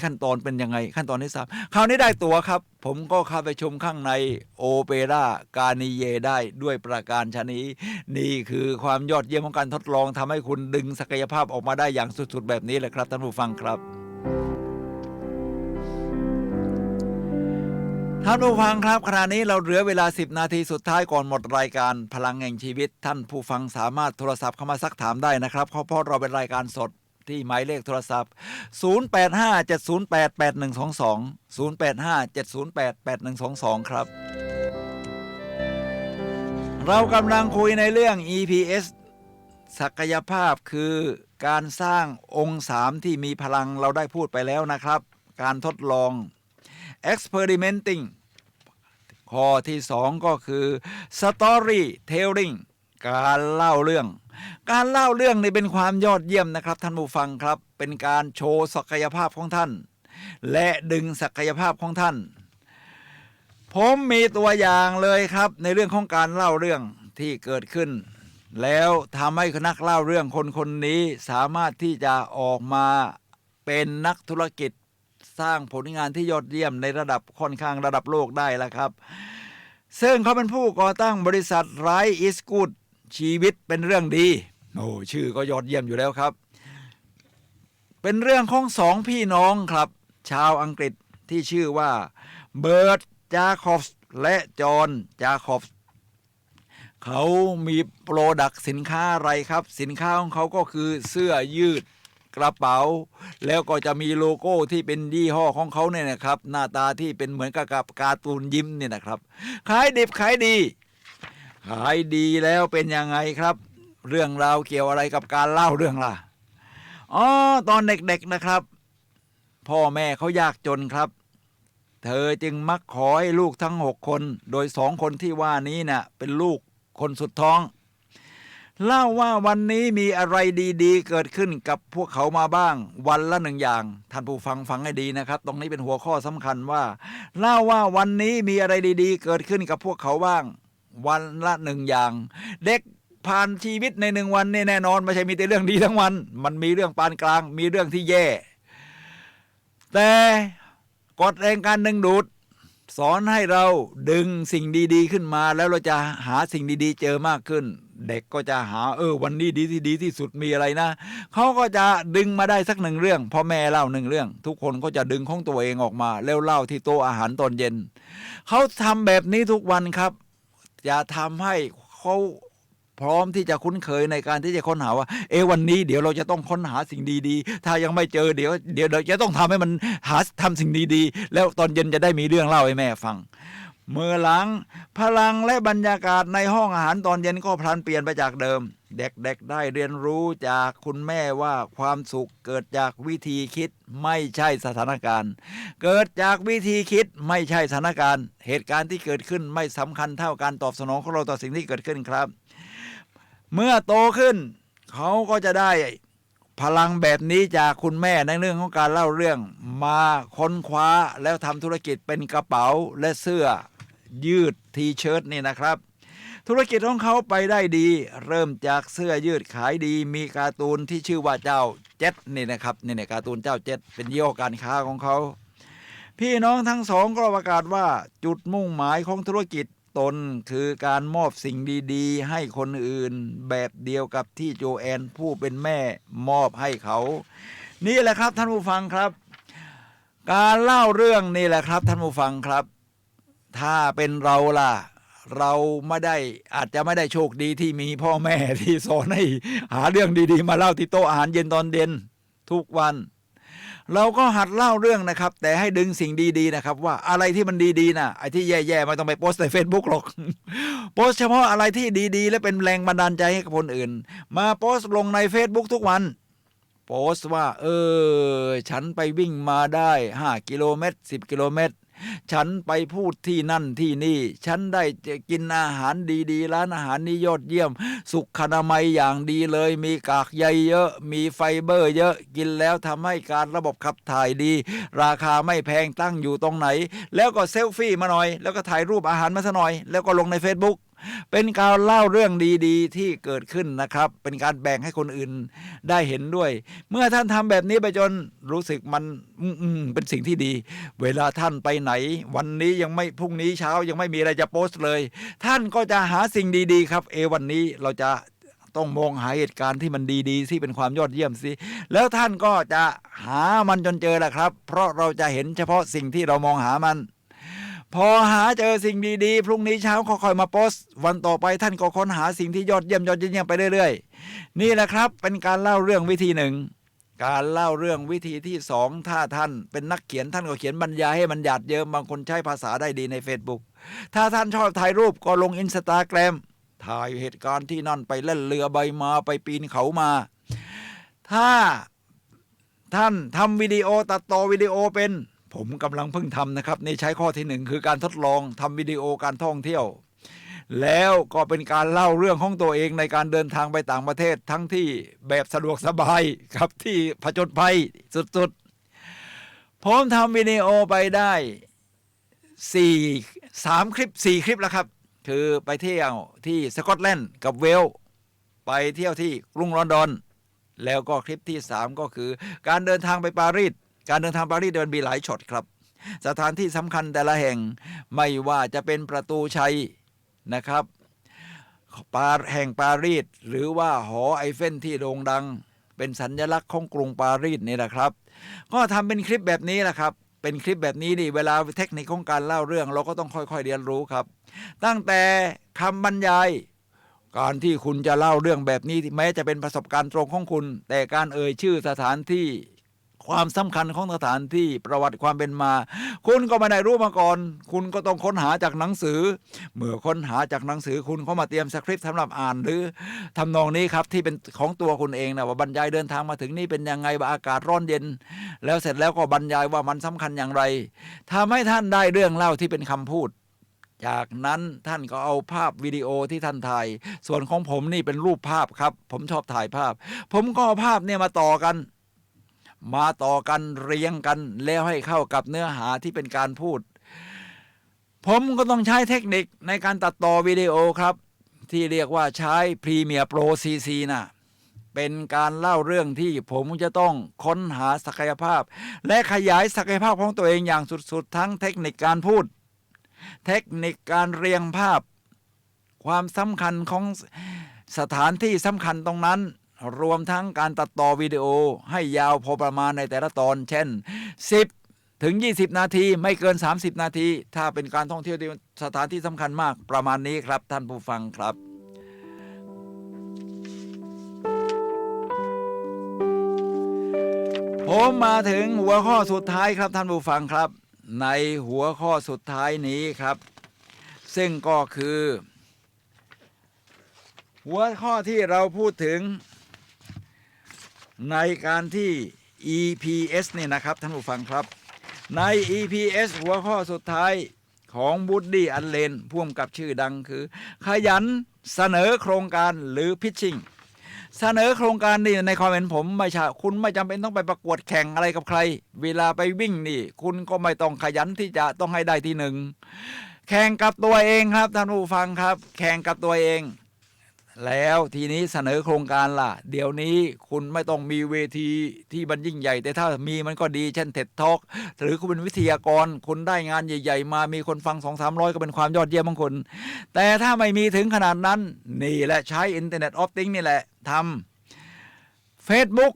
ขั้นตอนเป็นยังไงขั้นตอนที่3คราวนี้ได้ตั๋วครับผมก็เข้าไปชมข้างในโอเปร่ากานีเยได้ด้วยประการชนี้นี่คือความยอดเยี่ยมของการทดลองทำให้คุณดึงศักยภาพออกมาได้อย่างสุดๆแบบนี้แหละครับท่านผู้ฟังครับท่านผู้ฟังครับขณะนี้เราเหลือเวลา10นาทีสุดท้ายก่อนหมดรายการพลังแห่งชีวิตท่านผู้ฟังสามารถโทรศัพท์เข้ามาซักถามได้นะครับเพราะเราเป็นรายการสดที่หมายเลขโทรศัพท์0857088122 0857088122ครับเรากำลังคุยในเรื่อง EPS ศักยภาพคือการสร้างองค์3ที่มีพลังเราได้พูดไปแล้วนะครับการทดลอง experimenting ข้อที่2ก็คือ storytelling การเล่าเรื่องนี่เป็นความยอดเยี่ยมนะครับท่านผู้ฟังครับเป็นการโชว์ศักยภาพของท่านและดึงศักยภาพของท่านผมมีตัวอย่างเลยครับในเรื่องของการเล่าเรื่องที่เกิดขึ้นแล้วทำให้นักเล่าเรื่องคนนี้สามารถที่จะออกมาเป็นนักธุรกิจสร้างผลงานที่ยอดเยี่ยมในระดับค่อนข้างระดับโลกได้แล้วครับซึ่งเขาเป็นผู้ก่อตั้งบริษัท Life is Good ชีวิตเป็นเรื่องดีชื่อก็ยอดเยี่ยมอยู่แล้วครับเป็นเรื่องของ2พี่น้องครับชาวอังกฤษที่ชื่อว่าเบิร์ตจาคอบส์และจอห์นจาคอบส์เขามีโปรดักต์สินค้าอะไรครับสินค้าของเขาก็คือเสื้อยืดกระเป๋าแล้วก็จะมีโลโก้ที่เป็นยี่ห้อของเขาเนี่ยนะครับหน้าตาที่เป็นเหมือนกับการ์ตูนยิ้มเนี่ยนะครับขายดิบขายดีแล้วเป็นยังไงครับเรื่องราวเกี่ยวอะไรกับการเล่าเรื่องล่ะตอนเด็กๆนะครับพ่อแม่เขายากจนครับเธอจึงมักขอให้ลูกทั้ง6คนโดย2คนที่ว่านี้น่ะเป็นลูกคนสุดท้องเล่าว่าวันนี้มีอะไรดีๆเกิดขึ้นกับพวกเขามาบ้างวันละ1อย่างท่านผู้ฟังให้ดีนะครับตรงนี้เป็นหัวข้อสำคัญว่าเล่าว่าวันนี้มีอะไรดีๆเกิดขึ้นกับพวกเขาบ้างวันละ1อย่างเด็กผ่านชีวิตใน1วันนี่แน่นอนไม่ใช่มีแต่เรื่องดีทั้งวันมันมีเรื่องปานกลางมีเรื่องที่แย่แต่กฎแห่งการดึงดูดสอนให้เราดึงสิ่งดีๆขึ้นมาแล้วเราจะหาสิ่งดีๆเจอมากขึ้นเด็กก็จะหาวันนี้ดีที่สุดมีอะไรนะเขาก็จะดึงมาได้สัก1เรื่องพอแม่เล่า1เรื่องทุกคนก็จะดึงของตัวเองออกมาแล้วเล่าที่โต๊ะอาหารตอนเย็นเขาทำแบบนี้ทุกวันครับจะทำให้เขาพร้อมที่จะคุ้นเคยในการที่จะค้นหาว่าวันนี้เดี๋ยวเราจะต้องค้นหาสิ่งดีๆถ้ายังไม่เจอเดี๋ยวจะต้องทำให้มันทำสิ่งดีๆแล้วตอนเย็นจะได้มีเรื่องเล่าให้แม่ฟัง เมื่อหลังพลังและบรรยากาศในห้องอาหารตอนเย็นก็พลันเปลี่ยนไปจากเดิมเด็กๆได้เรียนรู้จากคุณแม่ว่าความสุขเกิดจากวิธีคิดไม่ใช่สถานการณ์เกิดจากวิธีคิดไม่ใช่สถานการณ์เหตุการณ์ที่เกิดขึ้นไม่สำคัญเท่าการตอบสนองของเราต่อสิ่งที่เกิดขึ้นครับเมื่อโตขึ้นเขาก็จะได้พลังแบบนี้จากคุณแม่ในเรื่องของการเล่าเรื่องมาค้นคว้าแล้วทำธุรกิจเป็นกระเป๋าและเสื้อยืดทีเชิ้ตนี่นะครับธุรกิจของเขาไปได้ดีเริ่มจากเสื้อยืดขายดีมีการ์ตูนที่ชื่อว่าเจ้าเจ็ตนี่นะครับนี่การ์ตูนเจ้าเจ็ตเป็นยี่ห้อการค้าของเขาพี่น้องทั้งสองก็ประกาศว่าจุดมุ่งหมายของธุรกิจตนคือการมอบสิ่งดีๆให้คนอื่นแบบเดียวกับที่โจแอนผู้เป็นแม่มอบให้เขานี่แหละครับท่านผู้ฟังครับการเล่าเรื่องนี่แหละครับท่านผู้ฟังครับถ้าเป็นเราล่ะเราไม่ได้อาจจะไม่ได้โชคดีที่มีพ่อแม่ที่สอนให้หาเรื่องดีๆมาเล่าที่โต๊ะอาหารเย็นตอนเย็นทุกวันเราก็หัดเล่าเรื่องนะครับแต่ให้ดึงสิ่งดีๆนะครับว่าอะไรที่มันดีๆนะไอ้ที่แย่ๆไม่ต้องไปโพสต์ใน Facebook หรอกโพสต์เฉพาะอะไรที่ดีๆและเป็นแรงบันดาลใจให้กับคนอื่นมาโพสต์ลงใน Facebook ทุกวันโพสต์ว่าฉันไปวิ่งมาได้5 กิโลเมตร10 กิโลเมตรฉันไปพูดที่นั่นที่นี่ฉันได้กินอาหารดีๆร้านอาหารนี้ยอดเยี่ยมสุขอนามัยอย่างดีเลยมีกากใยเยอะมีไฟเบอร์เยอะกินแล้วทำให้การระบบขับถ่ายดีราคาไม่แพงตั้งอยู่ตรงไหนแล้วก็เซลฟี่มาหน่อยแล้วก็ถ่ายรูปอาหารมาซะหน่อยแล้วก็ลงใน Facebookเป็นการเล่าเรื่องดีๆที่เกิดขึ้นนะครับเป็นการแบ่งให้คนอื่นได้เห็นด้วยเมื่อท่านทำแบบนี้ไปจนรู้สึกมันเป็นสิ่งที่ดีเวลาท่านไปไหนวันนี้ยังไม่พรุ่งนี้เช้ายังไม่มีอะไรจะโพสต์เลยท่านก็จะหาสิ่งดีๆครับวันนี้เราจะต้องมองหาเหตุการณ์ที่มันดีๆที่เป็นความยอดเยี่ยมสิแล้วท่านก็จะหามันจนเจอแหละครับเพราะเราจะเห็นเฉพาะสิ่งที่เรามองหามันพอหาเจอสิ่งดีๆพรุ่งนี้เช้าค่อยๆมาโพสต์วันต่อไปท่านก็ค้นหาสิ่งที่ยอดเยี่ยมไปเรื่อยๆนี่แหละครับเป็นการเล่าเรื่องวิธีหนึ่งการเล่าเรื่องวิธีที่สองถ้าท่านเป็นนักเขียนท่านก็เขียนบรรยายให้มันหยาดเยิ้มบางคนใช้ภาษาได้ดีใน Facebook ถ้าท่านชอบถ่ายรูปก็ลง Instagram ถ่ายเหตุการณ์ที่นั่นไปเล่นเรือใบมาไปปีนเขามาถ้าท่านทำวิดีโอตัดต่อวิดีโอเป็นผมกำลังเพิ่งทำนะครับนี่ใช้ข้อที่หนึ่งคือการทดลองทำวิดีโอการท่องเที่ยวแล้วก็เป็นการเล่าเรื่องของตัวเองในการเดินทางไปต่างประเทศทั้งที่แบบสะดวกสบายครับที่ผจญภัยสุดๆผมทำวิดีโอไปได้3 คลิป4 คลิปแล้วครับคือไปเที่ยวที่สกอตแลนด์กับเวลส์ไปเที่ยวที่กรุงลอนดอนแล้วก็คลิปที่3ก็คือการเดินทางไปปารีสการเดินทางปารีสมีหลายช็อตครับสถานที่สำคัญแต่ละแห่งไม่ว่าจะเป็นประตูชัยนะครับแห่งปารีสหรือว่าหอไอเฟลที่โด่งดังเป็นสัญลักษณ์ของกรุงปารีสนี่แหละครับก็ทำเป็นคลิปแบบนี้แหละครับเป็นคลิปแบบนี้นี่เวลาเทคนิคของการเล่าเรื่องเราก็ต้องค่อยๆเรียนรู้ครับตั้งแต่คำบรรยายการที่คุณจะเล่าเรื่องแบบนี้แม้จะเป็นประสบการณ์ตรงของคุณแต่การเอ่ยชื่อสถานที่ความสำคัญของสถานที่ประวัติความเป็นมาคุณก็ไม่ได้รู้มาก่อนคุณก็ต้องค้นหาจากหนังสือเมื่อค้นหาจากหนังสือคุณก็มาเตรียมสคริปต์สำหรับอ่านหรือทำนองนี้ครับที่เป็นของตัวคุณเองนะว่าบรรยายเดินทางมาถึงนี่เป็นยังไงว่าอากาศร้อนเย็นแล้วเสร็จแล้วก็บรรยายว่ามันสำคัญอย่างไรทำให้ท่านได้เรื่องเล่าที่เป็นคำพูดจากนั้นท่านก็เอาภาพวิดีโอที่ท่านถ่ายส่วนของผมนี่เป็นรูปภาพครับผมชอบถ่ายภาพผมก็เอาภาพเนี่ยมาต่อกันเรียงกันแล้วให้เข้ากับเนื้อหาที่เป็นการพูดผมก็ต้องใช้เทคนิคในการตัดต่อวิดีโอครับที่เรียกว่าใช้ Premiere Pro CC นะเป็นการเล่าเรื่องที่ผมจะต้องค้นหาศักยภาพและขยายศักยภาพของตัวเองอย่างสุดๆทั้งเทคนิคการพูดเทคนิคการเรียงภาพความสำคัญของสถานที่สำคัญตรงนั้นรวมทั้งการตัดต่อวิดีโอให้ยาวพอประมาณในแต่ละตอนเช่น10 ถึง 20 นาทีไม่เกิน30 นาทีถ้าเป็นการท่องเที่ยวที่สถานที่สำคัญมากประมาณนี้ครับท่านผู้ฟังครับผมมาถึงหัวข้อสุดท้ายครับท่านผู้ฟังครับในหัวข้อสุดท้ายนี้ครับ ซึ่งก็คือหัวข้อที่เราพูดถึงในการที่ EPS นี่นะครับท่านผู้ฟังครับใน EPS หัวข้อสุดท้ายของบูดดี้อัลเลนผู้กำกับชื่อดังคือขยันเสนอโครงการหรือพิชชิ่งเสนอโครงการนี่ในความเห็นผมไม่ใช่คุณไม่จำเป็นต้องไปประกวดแข่งอะไรกับใครเวลาไปวิ่งนี่คุณก็ไม่ต้องขยันที่จะต้องให้ได้ที่หนึ่งแข่งกับตัวเองครับท่านผู้ฟังครับแข่งกับตัวเองแล้วทีนี้เสนอโครงการล่ะเดี๋ยวนี้คุณไม่ต้องมีเวทีที่มันยิ่งใหญ่แต่ถ้ามีมันก็ดีเช่นเท็ดทอล์กหรือคุณเป็นวิทยากรคุณได้งานใหญ่ๆมามีคนฟัง 2-300 ก็เป็นความยอดเยี่ยมของคุณแต่ถ้าไม่มีถึงขนาดนั้นนี่แหละใช้ Internet of Things นี่แหละทำ Facebook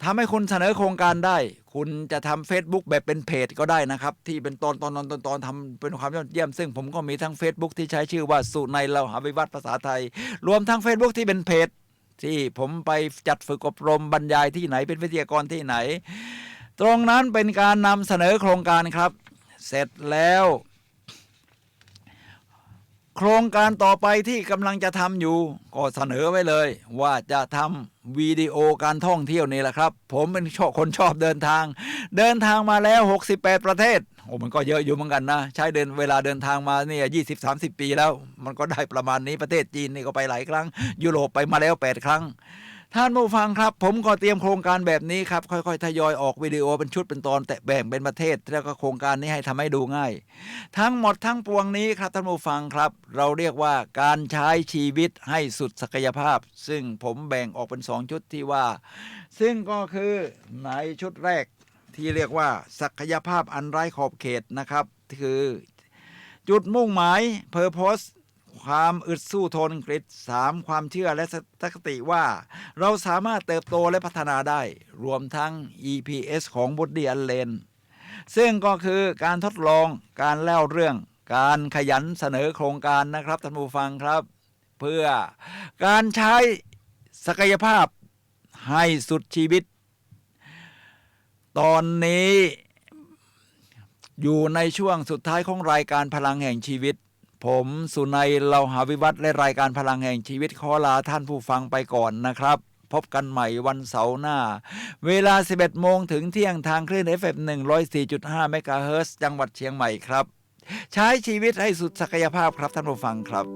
ทำให้คุณเสนอโครงการได้คุณจะทำ Facebook แบบเป็นเพจก็ได้นะครับที่เป็นตอนทำเป็นความยอดเยี่ยมซึ่งผมก็มีทั้ง Facebook ที่ใช้ชื่อว่าสุนัยเราหาวิวัฒน์ภาษาไทยรวมทั้ง Facebook ที่เป็นเพจที่ผมไปจัดฝึกอบรมบรรยายที่ไหนเป็นวิทยากรที่ไหนตรงนั้นเป็นการนำเสนอโครงการครับเสร็จแล้วโครงการต่อไปที่กำลังจะทำอยู่ก็เสนอไว้เลยว่าจะทำวิดีโอการท่องเที่ยวนี่แหละครับผมเป็นคนชอบเดินทางมาแล้ว68ประเทศโอ้มันก็เยอะอยู่เหมือนกันนะใช้เวลาเดินทางมาเนี่ย20-30 ปีแล้วมันก็ได้ประมาณนี้ประเทศจีนนี่ก็ไปหลายครั้งยุโรปไปมาแล้ว8 ครั้งท่านผู้ฟังครับผมก็เตรียมโครงการแบบนี้ครับค่อยๆทยอยออกวิดีโอเป็นชุดเป็นตอนแต่แบ่งเป็นประเทศแล้วก็โครงการนี้ให้ทำให้ดูง่ายทั้งหมดทั้งปวงนี้ครับท่านผู้ฟังครับเราเรียกว่าการใช้ชีวิตให้สุดศักยภาพซึ่งผมแบ่งออกเป็น2ชุดที่ว่าซึ่งก็คือในชุดแรกที่เรียกว่าศักยภาพอันไร้ขอบเขตนะครับคือจุดมุ่งหมาย Purposeความอึดสู้ทนกฤษ3ความเชื่อและคติว่าเราสามารถเติบโตและพัฒนาได้รวมทั้ง EPS ของบูดดี้อัลเลนซึ่งก็คือการทดลองการเล่าเรื่องการขยันเสนอโครงการนะครับท่านผู้ฟังครับเพื่อการใช้ศักยภาพให้สุดชีวิตตอนนี้อยู่ในช่วงสุดท้ายของรายการพลังแห่งชีวิตผมสุนัยเราหาวิวัฒน์และรายการพลังแห่งชีวิตขอลาท่านผู้ฟังไปก่อนนะครับพบกันใหม่วันเสาร์หน้าเวลา 11 โมงถึงเที่ยงทางคลื่น FM 104.5 เมกะเฮิรตซ์จังหวัดเชียงใหม่ครับใช้ชีวิตให้สุดศักยภาพครับท่านผู้ฟังครับ